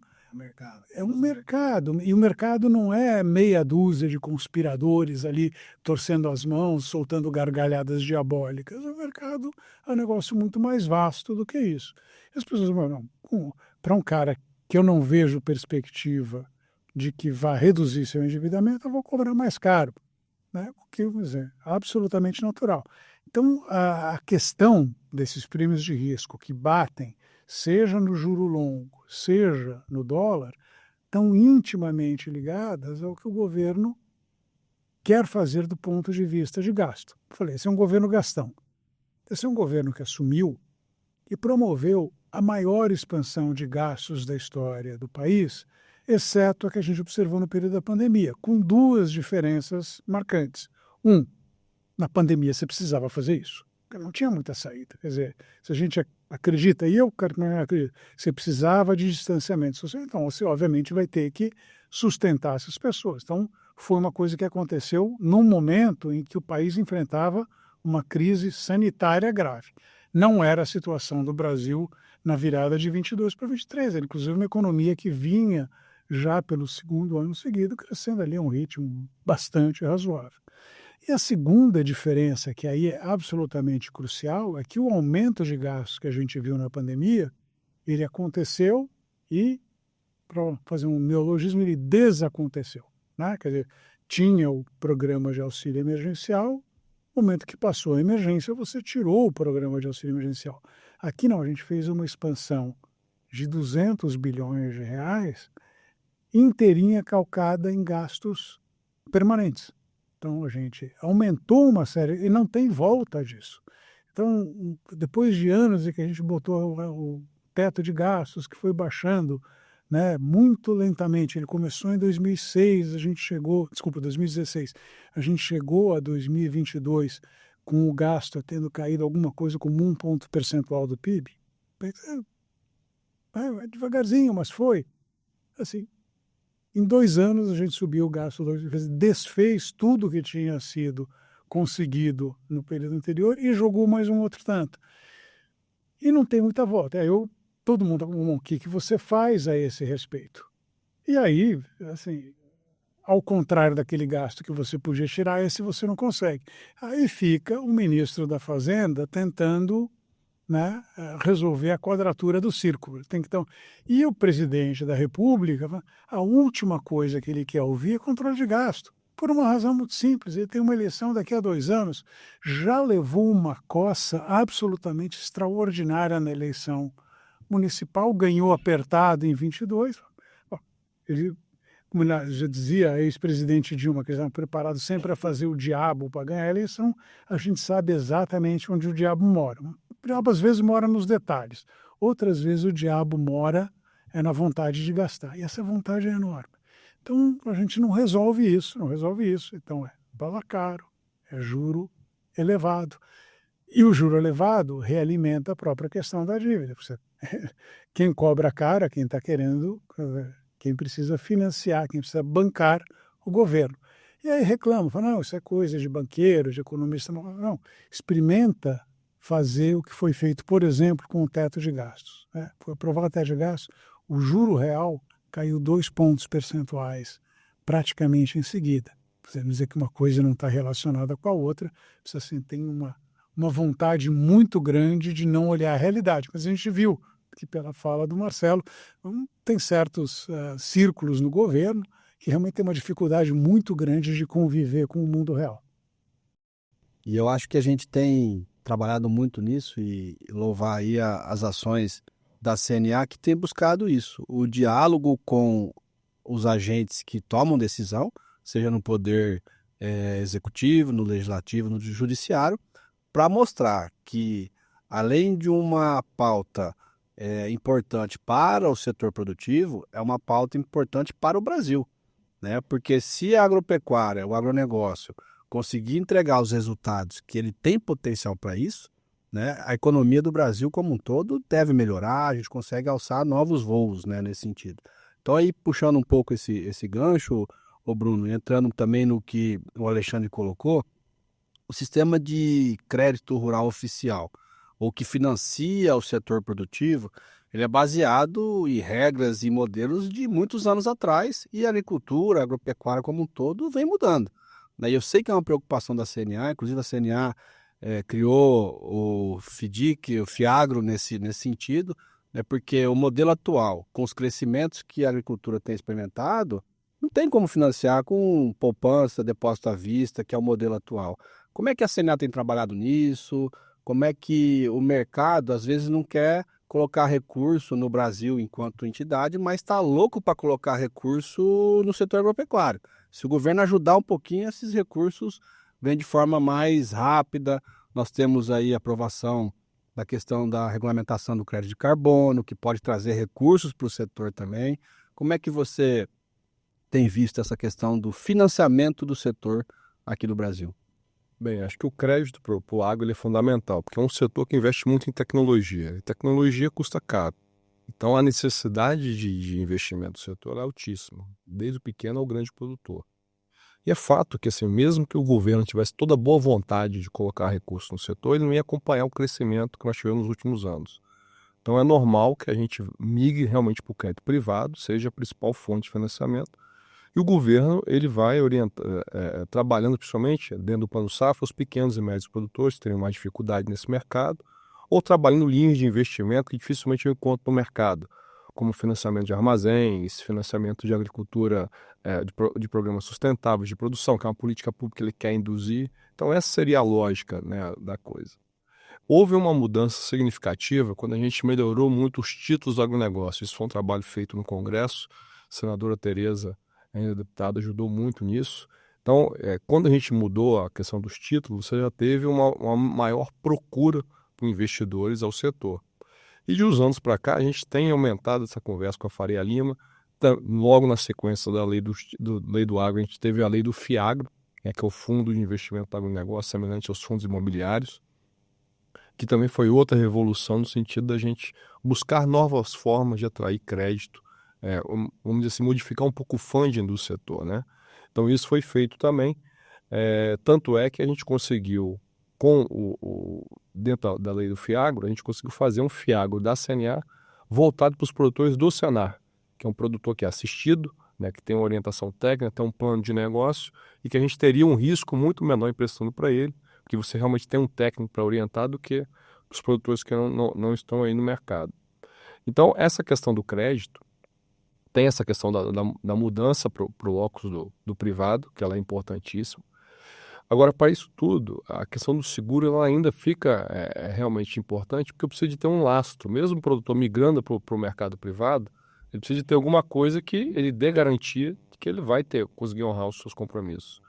é um mercado, e o mercado não é meia dúzia de conspiradores ali torcendo as mãos, soltando gargalhadas diabólicas. O mercado é um negócio muito mais vasto do que isso. As pessoas falam, para um cara que eu não vejo perspectiva de que vá reduzir seu endividamento, eu vou cobrar mais caro, né? O que é absolutamente natural. Então, a questão desses prêmios de risco que batem, seja no juro longo, seja no dólar, estão intimamente ligadas ao que o governo quer fazer do ponto de vista de gasto. Eu falei, esse é um governo gastão. Esse é um governo que assumiu e promoveu a maior expansão de gastos da história do país, exceto a que a gente observou no período da pandemia, com duas diferenças marcantes. Na pandemia você precisava fazer isso, porque não tinha muita saída. Quer dizer, se a gente acredita, e eu acredito, você precisava de distanciamento social, então você obviamente vai ter que sustentar essas pessoas. Então foi uma coisa que aconteceu num momento em que o país enfrentava uma crise sanitária grave. Não era a situação do Brasil na virada de 22 para 23, era inclusive uma economia que vinha já pelo segundo ano seguido, crescendo ali a um ritmo bastante razoável. E a segunda diferença, que aí é absolutamente crucial, é que o aumento de gastos que a gente viu na pandemia, ele aconteceu e, para fazer um neologismo, ele desaconteceu, né? Quer dizer, tinha o programa de auxílio emergencial, no momento que passou a emergência, você tirou o programa de auxílio emergencial. Aqui não, a gente fez uma expansão de 200 bilhões de reais, inteirinha calcada em gastos permanentes. Então, a gente aumentou uma série, e não tem volta disso. Então, depois de anos em que a gente botou o teto de gastos, que foi baixando, né, muito lentamente, ele começou em 2006, 2016, a gente chegou a 2022 com o gasto tendo caído alguma coisa como 1 ponto percentual do PIB. Devagarzinho, mas foi. Assim, em 2 anos a gente subiu o gasto, desfez tudo que tinha sido conseguido no período anterior e jogou mais um outro tanto. E não tem muita volta. Todo mundo, o que você faz a esse respeito? E aí, assim, ao contrário daquele gasto que você podia tirar, esse você não consegue. Aí fica o ministro da Fazenda tentando, né, resolver a quadratura do círculo. E o presidente da República, a última coisa que ele quer ouvir é controle de gasto, por uma razão muito simples. Ele tem uma eleição daqui a 2 anos, já levou uma coça absolutamente extraordinária na eleição municipal, ganhou apertado em 22. Ele, como já dizia a ex-presidente Dilma, que eles estavam preparados sempre a fazer o diabo para ganhar a eleição, a gente sabe exatamente onde o diabo mora. O diabo às vezes mora nos detalhes, outras vezes o diabo mora na vontade de gastar, e essa vontade é enorme. Então a gente não resolve isso. Então é bala caro, é juro elevado. E o juro elevado realimenta a própria questão da dívida. Quem cobra caro, quem está querendo, quem precisa financiar, quem precisa bancar o governo. E aí reclama, fala, não, isso é coisa de banqueiro, de economista. Não, experimenta fazer o que foi feito, por exemplo, com o teto de gastos. Foi aprovado o teto de gastos, o juro real caiu 2 pontos percentuais praticamente em seguida. Você dizer que uma coisa não está relacionada com a outra, você assim, tem uma vontade muito grande de não olhar a realidade. Mas a gente viu que, pela fala do Marcelo, tem certos círculos no governo que realmente tem uma dificuldade muito grande de conviver com o mundo real. E eu acho que a gente tem trabalhado muito nisso e louvar aí as ações da CNA que tem buscado isso, o diálogo com os agentes que tomam decisão, seja no poder executivo, no legislativo, no judiciário, para mostrar que, além de uma pauta importante para o setor produtivo, é uma pauta importante para o Brasil, né? Porque se a agropecuária, o agronegócio, conseguir entregar os resultados que ele tem potencial para isso, né, a economia do Brasil como um todo deve melhorar, a gente consegue alçar novos voos, né, nesse sentido. Então, aí, puxando um pouco esse gancho, o Bruno, entrando também no que o Alexandre colocou, o sistema de crédito rural oficial, ou que financia o setor produtivo, ele é baseado em regras e modelos de muitos anos atrás, e a agricultura, a agropecuária como um todo, vem mudando, né? E eu sei que é uma preocupação da CNA, inclusive a CNA criou o FIDIC, o FIAGRO nesse sentido, né? Porque o modelo atual, com os crescimentos que a agricultura tem experimentado, não tem como financiar com poupança, depósito à vista, que é o modelo atual. Como é que a CNA tem trabalhado nisso? Como é que o mercado, às vezes, não quer colocar recurso no Brasil enquanto entidade, mas está louco para colocar recurso no setor agropecuário? Se o governo ajudar um pouquinho, esses recursos vêm de forma mais rápida. Nós temos aí a aprovação da questão da regulamentação do crédito de carbono, que pode trazer recursos para o setor também. Como é que você tem visto essa questão do financiamento do setor aqui no Brasil? Bem, acho que o crédito para o agro ele é fundamental, porque é um setor que investe muito em tecnologia, e tecnologia custa caro. Então, a necessidade de investimento do setor é altíssima, desde o pequeno ao grande produtor. E é fato que, assim, mesmo que o governo tivesse toda a boa vontade de colocar recursos no setor, ele não ia acompanhar o crescimento que nós tivemos nos últimos anos. Então, é normal que a gente migre realmente para o crédito privado, seja a principal fonte de financiamento. E o governo ele vai trabalhando principalmente dentro do Plano Safra os pequenos e médios produtores que teriam mais dificuldade nesse mercado, ou trabalhando linhas de investimento que dificilmente eu encontro no mercado, como financiamento de armazéns, financiamento de agricultura, de programas sustentáveis de produção, que é uma política pública que ele quer induzir. Então essa seria a lógica, né, da coisa. Houve uma mudança significativa quando a gente melhorou muito os títulos do agronegócio. Isso foi um trabalho feito no Congresso, a senadora Tereza, ainda deputada, ajudou muito nisso. Então, quando a gente mudou a questão dos títulos, você já teve uma maior procura por investidores ao setor. E de uns anos para cá, a gente tem aumentado essa conversa com a Faria Lima. Logo na sequência da lei do agro, a gente teve a lei do FIAGRO, que é o Fundo de Investimento do Agronegócio, semelhante aos fundos imobiliários, que também foi outra revolução no sentido da gente buscar novas formas de atrair crédito, vamos dizer assim, modificar um pouco o funding do setor, né? Então isso foi feito também, tanto é que a gente conseguiu, dentro da lei do FIAGRO, a gente conseguiu fazer um FIAGRO da CNA voltado para os produtores do Senar, que é um produtor que é assistido, né, que tem uma orientação técnica, tem um plano de negócio e que a gente teria um risco muito menor emprestando para ele, porque você realmente tem um técnico para orientar do que os produtores que não estão aí no mercado. Então, essa questão do crédito, tem essa questão da mudança para o locus do privado, que ela é importantíssima. Agora, para isso tudo, a questão do seguro ela ainda fica realmente importante, porque eu preciso de ter um lastro. Mesmo o produtor migrando para o mercado privado, ele precisa de ter alguma coisa que ele dê garantia de que ele vai conseguir honrar os seus compromissos.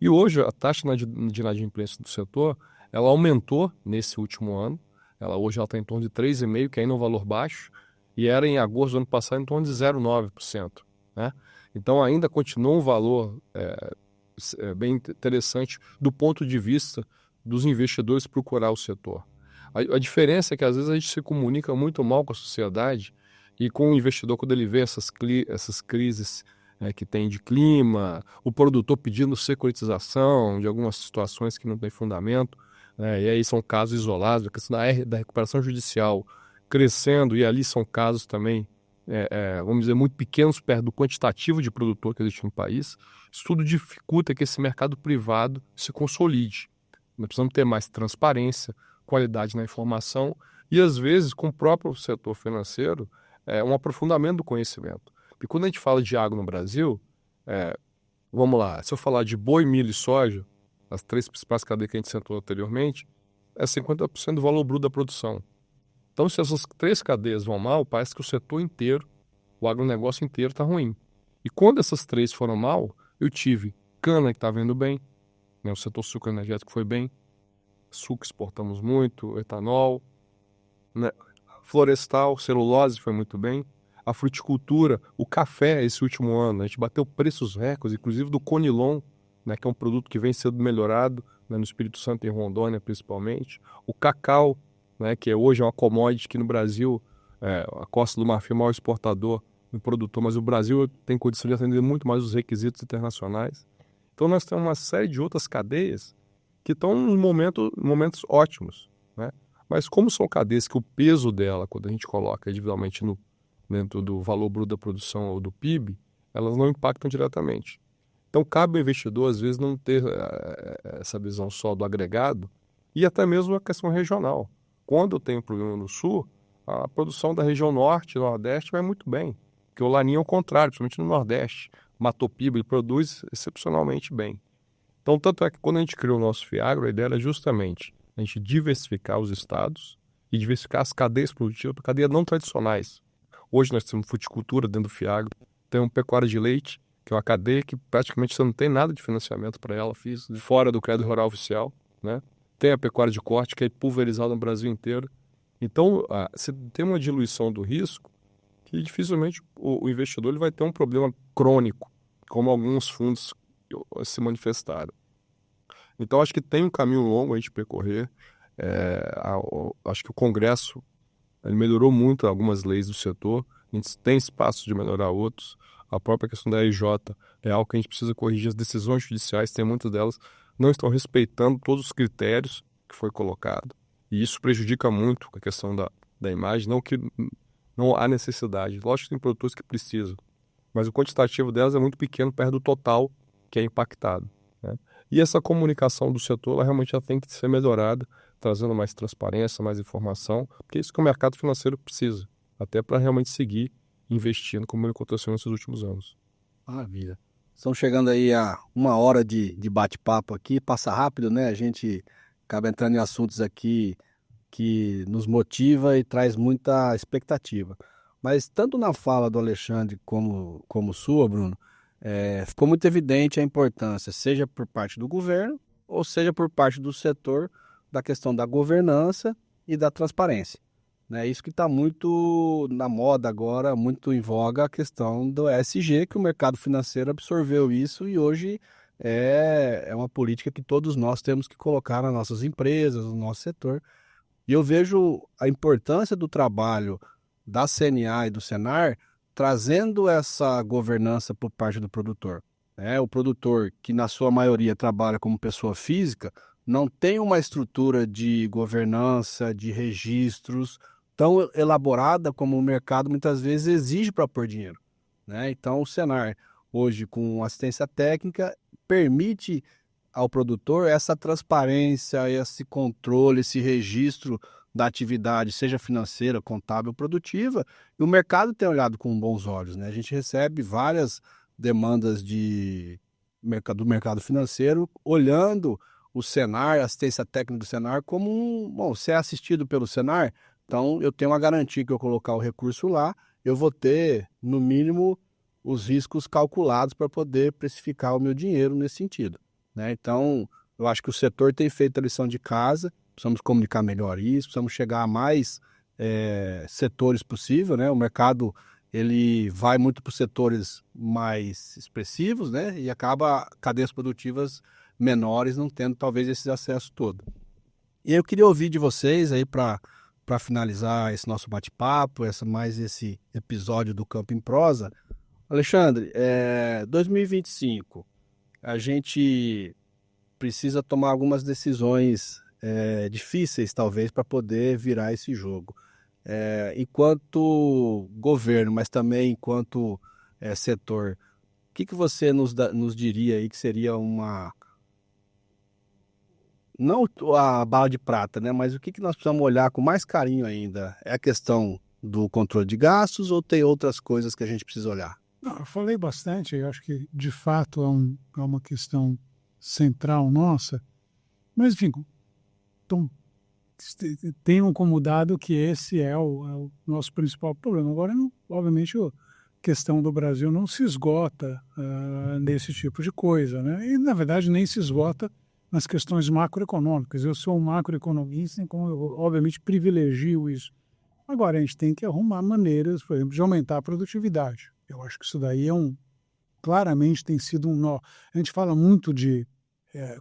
E hoje, a taxa de inadimplência do setor, ela aumentou nesse último ano. Hoje ela está em torno de 3,5%, que ainda é um valor baixo, e era em agosto do ano passado em torno de 0,9%. Né? Então ainda continua um valor bem interessante do ponto de vista dos investidores procurar o setor. A diferença é que às vezes a gente se comunica muito mal com a sociedade e com o investidor quando ele vê essas crises que tem de clima, o produtor pedindo securitização de algumas situações que não têm fundamento, e aí são casos isolados, a questão da recuperação judicial crescendo, e ali são casos também, vamos dizer, muito pequenos perto do quantitativo de produtor que existe no país. Isso tudo dificulta que esse mercado privado se consolide. Nós precisamos ter mais transparência, qualidade na informação e, às vezes, com o próprio setor financeiro, um aprofundamento do conhecimento. Porque quando a gente fala de agro no Brasil, vamos lá, se eu falar de boi, milho e soja, as três principais cadeias que a gente sentou anteriormente, é 50% do valor bruto da produção. Então, se essas 3 cadeias vão mal, parece que o setor inteiro, o agronegócio inteiro está ruim. E quando essas 3 foram mal, eu tive cana que estava indo bem, né? O setor sucroenergético foi bem, suco exportamos muito, etanol, né? Florestal, celulose foi muito bem, a fruticultura, o café esse último ano, a gente bateu preços recordes, inclusive do Conilon, né, que é um produto que vem sendo melhorado, né, no Espírito Santo e em Rondônia principalmente, o cacau, né, que hoje é uma commodity que no Brasil, a Costa do Marfim é o maior exportador e produtor, mas o Brasil tem condição de atender muito mais os requisitos internacionais. Então nós temos uma série de outras cadeias que estão em momentos ótimos, né? Mas como são cadeias que o peso dela, quando a gente coloca individualmente dentro do valor bruto da produção ou do PIB, elas não impactam diretamente. Então cabe ao investidor, às vezes, não ter essa visão só do agregado e até mesmo a questão regional. Quando eu tenho problema no Sul, a produção da região Norte e Nordeste vai muito bem, porque o Laninha é o contrário, principalmente no Nordeste. O Matopiba ele produz excepcionalmente bem. Então, tanto é que quando a gente criou o nosso Fiagro, a ideia era justamente a gente diversificar os estados e diversificar as cadeias produtivas para cadeias não tradicionais. Hoje nós temos fruticultura dentro do Fiagro, temos pecuária de leite, que é uma cadeia que praticamente você não tem nada de financiamento para ela, fora do crédito rural oficial, né? Tem a pecuária de corte, que é pulverizada no Brasil inteiro. Então, você tem uma diluição do risco que dificilmente o investidor ele vai ter um problema crônico, como alguns fundos se manifestaram. Então, acho que tem um caminho longo a gente percorrer. Acho que o Congresso ele melhorou muito algumas leis do setor, a gente tem espaço de melhorar outros. A própria questão da EJ é algo que a gente precisa corrigir. As decisões judiciais, tem muitas delas, não estão respeitando todos os critérios que foi colocado. E isso prejudica muito a questão da imagem, não que não há necessidade. Lógico que tem produtores que precisam, mas o quantitativo delas é muito pequeno perto do total que é impactado, né? E essa comunicação do setor, ela realmente já tem que ser melhorada, trazendo mais transparência, mais informação, porque é isso que o mercado financeiro precisa, até para realmente seguir investindo como ele aconteceu nesses últimos anos. Maravilha. Estamos chegando aí a 1 hora de bate-papo aqui, passa rápido, né? A gente acaba entrando em assuntos aqui que nos motiva e traz muita expectativa. Mas tanto na fala do Alexandre como sua, Bruno, ficou muito evidente a importância, seja por parte do governo ou seja por parte do setor, da questão da governança e da transparência. Né? Isso que está muito na moda agora, muito em voga, a questão do ESG, que o mercado financeiro absorveu isso e hoje é uma política que todos nós temos que colocar nas nossas empresas, no nosso setor. E eu vejo a importância do trabalho da CNA e do Senar trazendo essa governança por parte do produtor. Né? O produtor, que na sua maioria trabalha como pessoa física, não tem uma estrutura de governança, de registros tão elaborada como o mercado muitas vezes exige para pôr dinheiro. Né? Então, o Senar, hoje, com assistência técnica, permite ao produtor essa transparência, esse controle, esse registro da atividade, seja financeira, contábil, produtiva, e o mercado tem olhado com bons olhos. Né? A gente recebe várias demandas do mercado financeiro, olhando o Senar, a assistência técnica do Senar, como bom, se é assistido pelo Senar, então eu tenho uma garantia que eu colocar o recurso lá, eu vou ter, no mínimo, os riscos calculados para poder precificar o meu dinheiro nesse sentido. Né? Então, eu acho que o setor tem feito a lição de casa, precisamos comunicar melhor isso, precisamos chegar a mais setores possível, né? O mercado ele vai muito para os setores mais expressivos, né? E acaba cadeias produtivas menores não tendo talvez esse acesso todo. E eu queria ouvir de vocês aí para finalizar esse nosso bate-papo, esse episódio do Campo em Prosa. Alexandre, 2025, a gente precisa tomar algumas decisões difíceis, talvez, para poder virar esse jogo. Enquanto governo, mas também enquanto setor, o que você nos diria aí que seria não a bala de prata, né? Mas o que nós precisamos olhar com mais carinho ainda? É a questão do controle de gastos ou tem outras coisas que a gente precisa olhar? Não, eu falei bastante, eu acho que de fato é uma questão central nossa, mas enfim, então, tenham como dado que esse é o nosso principal problema. Agora, obviamente, a questão do Brasil não se esgota nesse tipo de coisa, né? E, na verdade, nem se esgota nas questões macroeconômicas. Eu sou um macroeconomista, então eu, obviamente, privilegio isso. Agora, a gente tem que arrumar maneiras, por exemplo, de aumentar a produtividade. Eu acho que isso daí claramente tem sido um nó. A gente fala muito de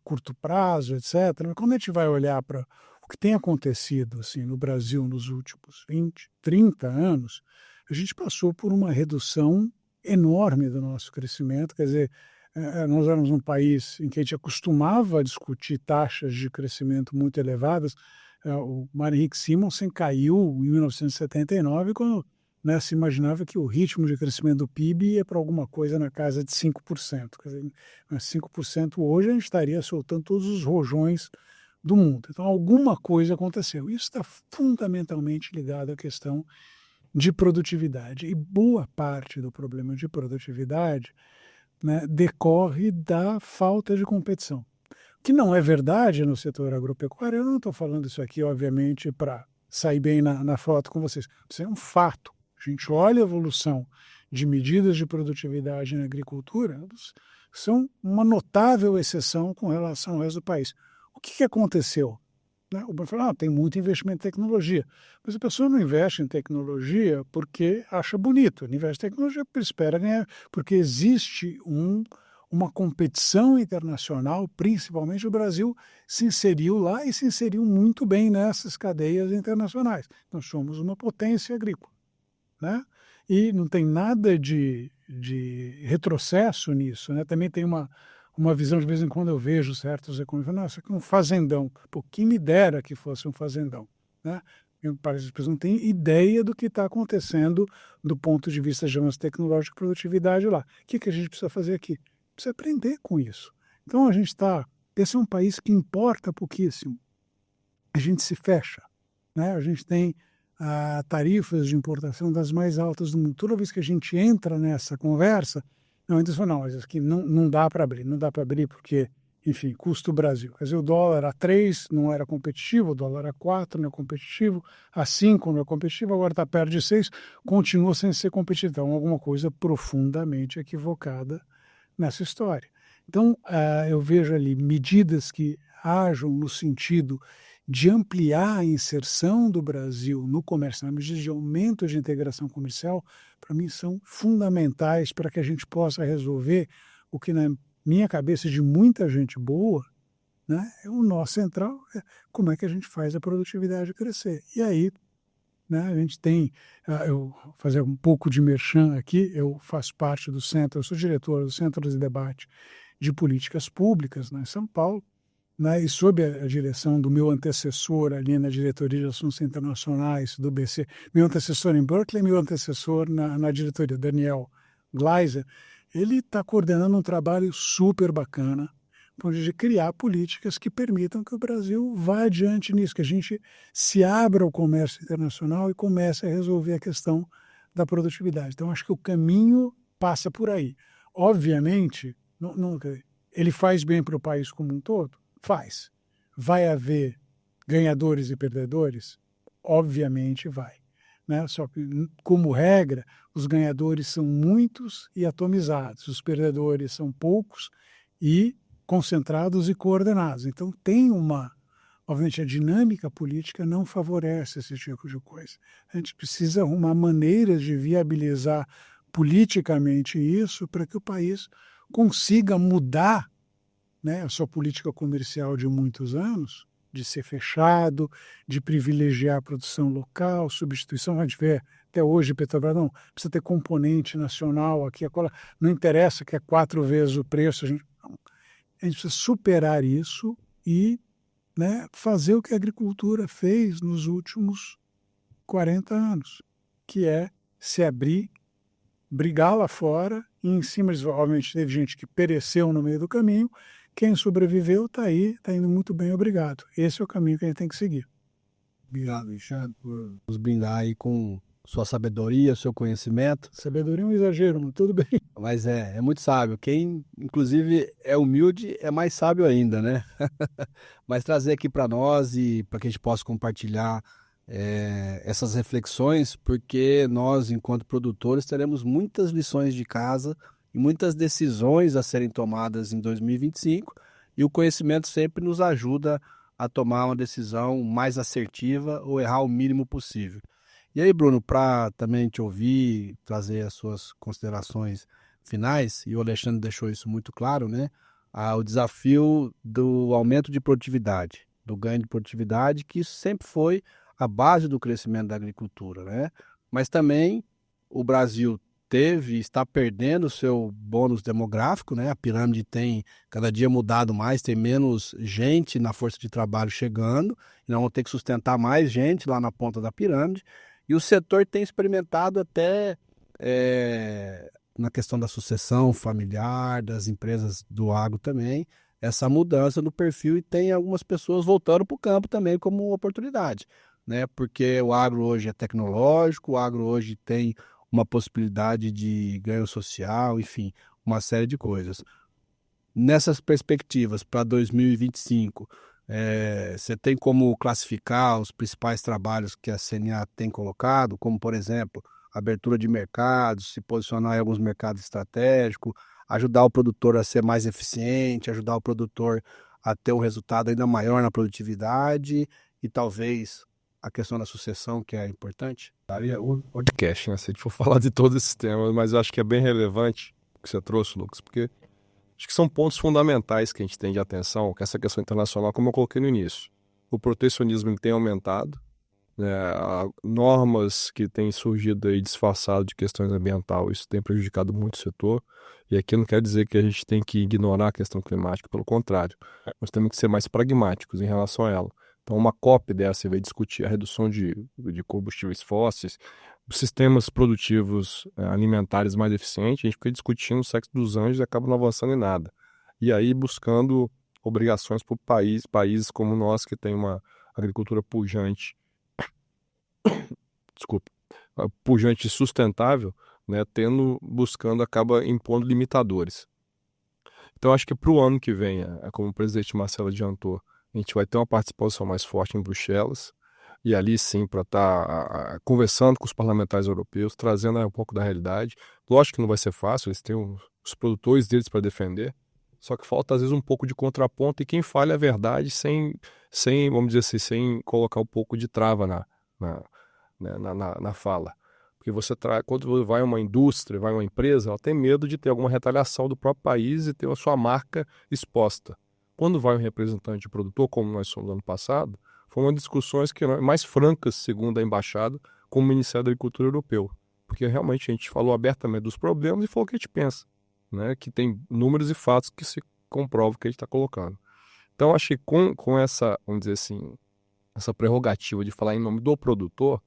curto prazo, etc., mas quando a gente vai olhar para o que tem acontecido assim, no Brasil nos últimos 20, 30 anos, a gente passou por uma redução enorme do nosso crescimento. Quer dizer, nós éramos um país em que a gente acostumava a discutir taxas de crescimento muito elevadas. O Mário Henrique Simonsen caiu em 1979, quando se imaginava que o ritmo de crescimento do PIB ia para alguma coisa na casa de 5%. Quer dizer, 5% hoje a gente estaria soltando todos os rojões do mundo. Então, alguma coisa aconteceu. Isso está fundamentalmente ligado à questão de produtividade. E boa parte do problema de produtividade, né, decorre da falta de competição. Que não é verdade no setor agropecuário. Eu não estou falando isso aqui, obviamente, para sair bem na foto com vocês. Isso é um fato. A gente olha a evolução de medidas de produtividade na agricultura, são uma notável exceção com relação ao resto do país. O que aconteceu? O Bruno falou, tem muito investimento em tecnologia. Mas a pessoa não investe em tecnologia porque acha bonito. Ela investe em tecnologia porque espera ganhar, porque existe uma competição internacional, principalmente o Brasil se inseriu lá e se inseriu muito bem nessas cadeias internacionais. Nós somos uma potência agrícola, né? E não tem nada de retrocesso nisso, né? Também tem uma visão, de vez em quando eu vejo certos economistas, nossa, que é um fazendão. Pô, quem me dera que fosse um fazendão, né? Parece que as pessoas não têm ideia do que está acontecendo do ponto de vista de avanço tecnológico e produtividade lá. O que a gente precisa fazer aqui? Precisa aprender com isso. Então esse é um país que importa pouquíssimo. A gente se fecha, né? A gente tem tarifas de importação das mais altas do mundo. Toda vez que a gente entra nessa conversa, eles falam, mas aqui não dá para abrir porque, enfim, custo Brasil. Quer dizer, o dólar a 3 não era competitivo, o dólar a 4 não é competitivo, a 5 não é competitivo, agora está perto de 6, continua sem ser competitivo. Então, alguma coisa profundamente equivocada nessa história. Então, eu vejo ali medidas que ajam no sentido de ampliar a inserção do Brasil no comércio, medidas de aumento de integração comercial, para mim são fundamentais para que a gente possa resolver o que na minha cabeça de muita gente boa, né, é o nó central, como é que a gente faz a produtividade crescer. E aí, né, a gente tem, eu vou fazer um pouco de merchan aqui, eu faço parte do centro, eu sou diretor do Centro de Debate de Políticas Públicas, em São Paulo, né, e sob a direção do meu antecessor ali na diretoria de assuntos internacionais do BC, meu antecessor em Berkeley, meu antecessor na diretoria, Daniel Gleiser, ele está coordenando um trabalho super bacana de criar políticas que permitam que o Brasil vá adiante nisso, que a gente se abra ao comércio internacional e comece a resolver a questão da produtividade. Então, acho que o caminho passa por aí. Obviamente, ele faz bem para o país como um todo? Faz. Vai haver ganhadores e perdedores? Obviamente vai. Né? Só que, como regra, os ganhadores são muitos e atomizados, os perdedores são poucos e concentrados e coordenados. Então, obviamente, a dinâmica política não favorece esse tipo de coisa. A gente precisa arrumar maneiras de viabilizar politicamente isso para que o país consiga mudar, né, a sua política comercial de muitos anos, de ser fechado, de privilegiar a produção local, substituição. A gente vê até hoje, Petrobras, não, precisa ter componente nacional aqui, não interessa que é 4 vezes o preço. A gente precisa superar isso e, né, fazer o que a agricultura fez nos últimos 40 anos, que é se abrir, brigar lá fora, e em cima, obviamente, teve gente que pereceu no meio do caminho. Quem sobreviveu está aí, está indo muito bem, obrigado. Esse é o caminho que a gente tem que seguir. Obrigado, Alexandre, por nos brindar aí com sua sabedoria, seu conhecimento. Sabedoria é um exagero, mas tudo bem. Mas é muito sábio. Quem, inclusive, é humilde é mais sábio ainda, né? Mas trazer aqui para nós e para que a gente possa compartilhar essas reflexões, porque nós, enquanto produtores, teremos muitas lições de casa e muitas decisões a serem tomadas em 2025, e o conhecimento sempre nos ajuda a tomar uma decisão mais assertiva ou errar o mínimo possível. E aí, Bruno, para também te ouvir, trazer as suas considerações finais, e o Alexandre deixou isso muito claro, né? O desafio do aumento de produtividade, do ganho de produtividade, que isso sempre foi a base do crescimento da agricultura, né? Mas também o Brasil teve, está perdendo o seu bônus demográfico, né? A pirâmide tem cada dia mudado mais, tem menos gente na força de trabalho chegando, e nós vamos ter que sustentar mais gente lá na ponta da pirâmide, e o setor tem experimentado até na questão da sucessão familiar, das empresas do agro também, essa mudança no perfil, e tem algumas pessoas voltando para o campo também como oportunidade, né? Porque o agro hoje é tecnológico, o agro hoje tem uma possibilidade de ganho social, enfim, uma série de coisas. Nessas perspectivas para 2025, você tem como classificar os principais trabalhos que a CNA tem colocado, como, por exemplo, abertura de mercados, se posicionar em alguns mercados estratégicos, ajudar o produtor a ser mais eficiente, ajudar o produtor a ter um resultado ainda maior na produtividade e talvez a questão da sucessão, que é importante? Daria um podcast, né? Se a gente for falar de todos esses temas, mas eu acho que é bem relevante o que você trouxe, Lucas, porque acho que são pontos fundamentais que a gente tem de atenção, que essa questão internacional, como eu coloquei no início. O protecionismo ele tem aumentado, né? Normas que têm surgido aí disfarçado de questões ambientais, isso tem prejudicado muito o setor. E aqui não quer dizer que a gente tem que ignorar a questão climática, pelo contrário. Nós temos que ser mais pragmáticos em relação a ela. Então, uma COP dessa vai discutir a redução de combustíveis fósseis, sistemas produtivos alimentares mais eficientes. A gente fica discutindo o sexo dos anjos e acaba não avançando em nada. E aí buscando obrigações para países como o nosso, que tem uma agricultura pujante, pujante e sustentável, né, acaba impondo limitadores. Então, acho que para o ano que vem, como o presidente Marcelo adiantou, a gente vai ter uma participação mais forte em Bruxelas, e ali sim para estar conversando com os parlamentares europeus, trazendo um pouco da realidade. Lógico que não vai ser fácil, eles têm os produtores deles para defender, só que falta às vezes um pouco de contraponto, e quem fala a verdade sem vamos dizer assim, sem colocar um pouco de trava na fala. Porque quando vai uma indústria, vai uma empresa, ela tem medo de ter alguma retaliação do próprio país e ter a sua marca exposta. Quando vai um representante produtor, como nós somos no ano passado, foram discussões mais francas, segundo a embaixada, com o Ministério da Agricultura Europeu. Porque realmente a gente falou abertamente dos problemas e falou o que a gente pensa, né? Que tem números e fatos que se comprovam o que a gente está colocando. Então, acho que com essa, vamos dizer assim, essa prerrogativa de falar em nome do produtor,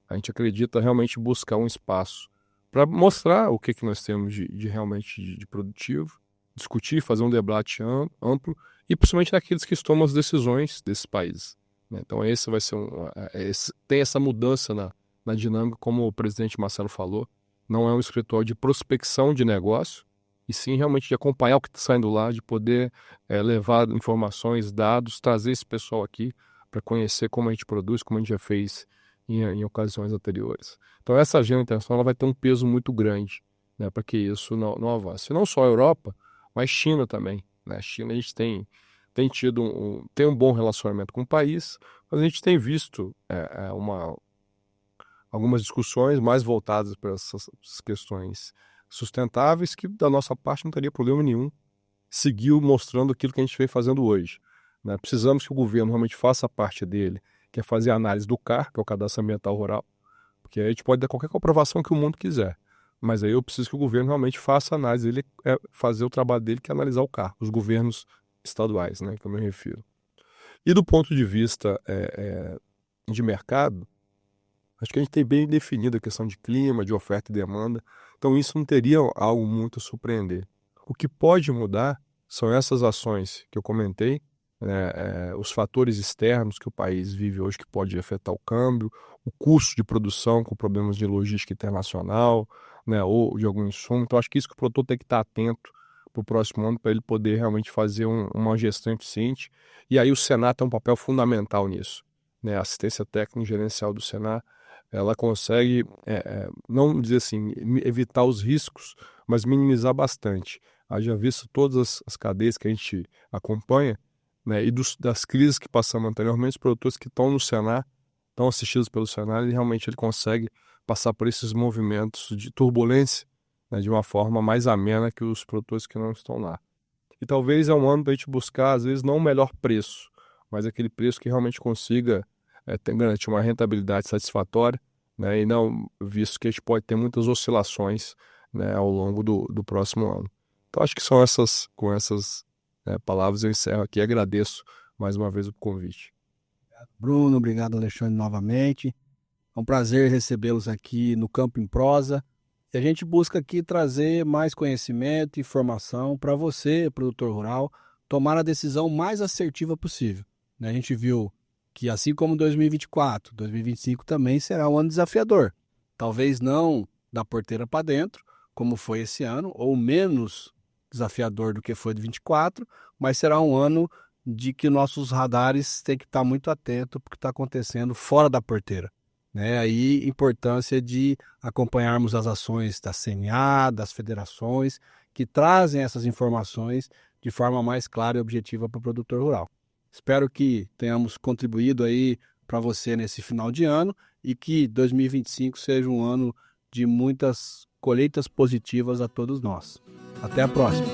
a gente acredita realmente buscar um espaço para mostrar o que nós temos de realmente de produtivo, discutir, fazer um debate amplo, e principalmente daqueles que tomam as decisões desses países, né? Então esse vai ser tem essa mudança na dinâmica, como o presidente Marcelo falou, não é um escritório de prospecção de negócio, e sim realmente de acompanhar o que está saindo lá, de poder levar informações, dados, trazer esse pessoal aqui para conhecer como a gente produz, como a gente já fez em ocasiões anteriores. Então essa agenda internacional ela vai ter um peso muito grande, né, para que isso não avance. Não só a Europa, mas China também, né? A China a gente tem tido tem um bom relacionamento com o país, mas a gente tem visto algumas discussões mais voltadas para essas questões sustentáveis, que da nossa parte não teria problema nenhum seguir mostrando aquilo que a gente vem fazendo hoje, né? Precisamos que o governo realmente faça a parte dele, que é fazer a análise do CAR, que é o Cadastro Ambiental Rural, porque aí a gente pode dar qualquer comprovação que o mundo quiser, mas aí eu preciso que o governo realmente faça a análise, ele fazer o trabalho dele, que é analisar o CAR, os governos estaduais, né, que eu me refiro. E do ponto de vista de mercado, acho que a gente tem bem definido a questão de clima, de oferta e demanda, então isso não teria algo muito a surpreender. O que pode mudar são essas ações que eu comentei, os fatores externos que o país vive hoje, que pode afetar o câmbio, o custo de produção com problemas de logística internacional, né, ou de algum insumo. Então, acho que isso que o produtor tem que estar atento para o próximo ano, para ele poder realmente fazer uma gestão eficiente. E aí o Senar tem um papel fundamental nisso, né? A assistência técnica e gerencial do Senar, ela consegue, não dizer assim, evitar os riscos, mas minimizar bastante. Haja visto todas as cadeias que a gente acompanha, né, e das crises que passamos anteriormente, os produtores que estão no Senar, estão assistidos pelo Senar, ele consegue passar por esses movimentos de turbulência, né, de uma forma mais amena que os produtores que não estão lá. E talvez é um ano para a gente buscar, às vezes, não o melhor preço, mas aquele preço que realmente consiga garantir uma rentabilidade satisfatória, né, e não visto que a gente pode ter muitas oscilações, né, ao longo do próximo ano. Então, acho que com essas palavras eu encerro aqui e agradeço mais uma vez o convite. Bruno, obrigado, Alexandre, novamente. É um prazer recebê-los aqui no Campo em Prosa. E a gente busca aqui trazer mais conhecimento e informação para você, produtor rural, tomar a decisão mais assertiva possível. A gente viu que, assim como 2024, 2025 também será um ano desafiador. Talvez não da porteira para dentro, como foi esse ano, ou menos desafiador do que foi de 24, mas será um ano de que nossos radares têm que estar muito atentos para o que está acontecendo fora da porteira. Aí, importância de acompanharmos as ações da CNA, das federações, que trazem essas informações de forma mais clara e objetiva para o produtor rural. Espero que tenhamos contribuído aí para você nesse final de ano e que 2025 seja um ano de muitas colheitas positivas a todos nós. Até a próxima!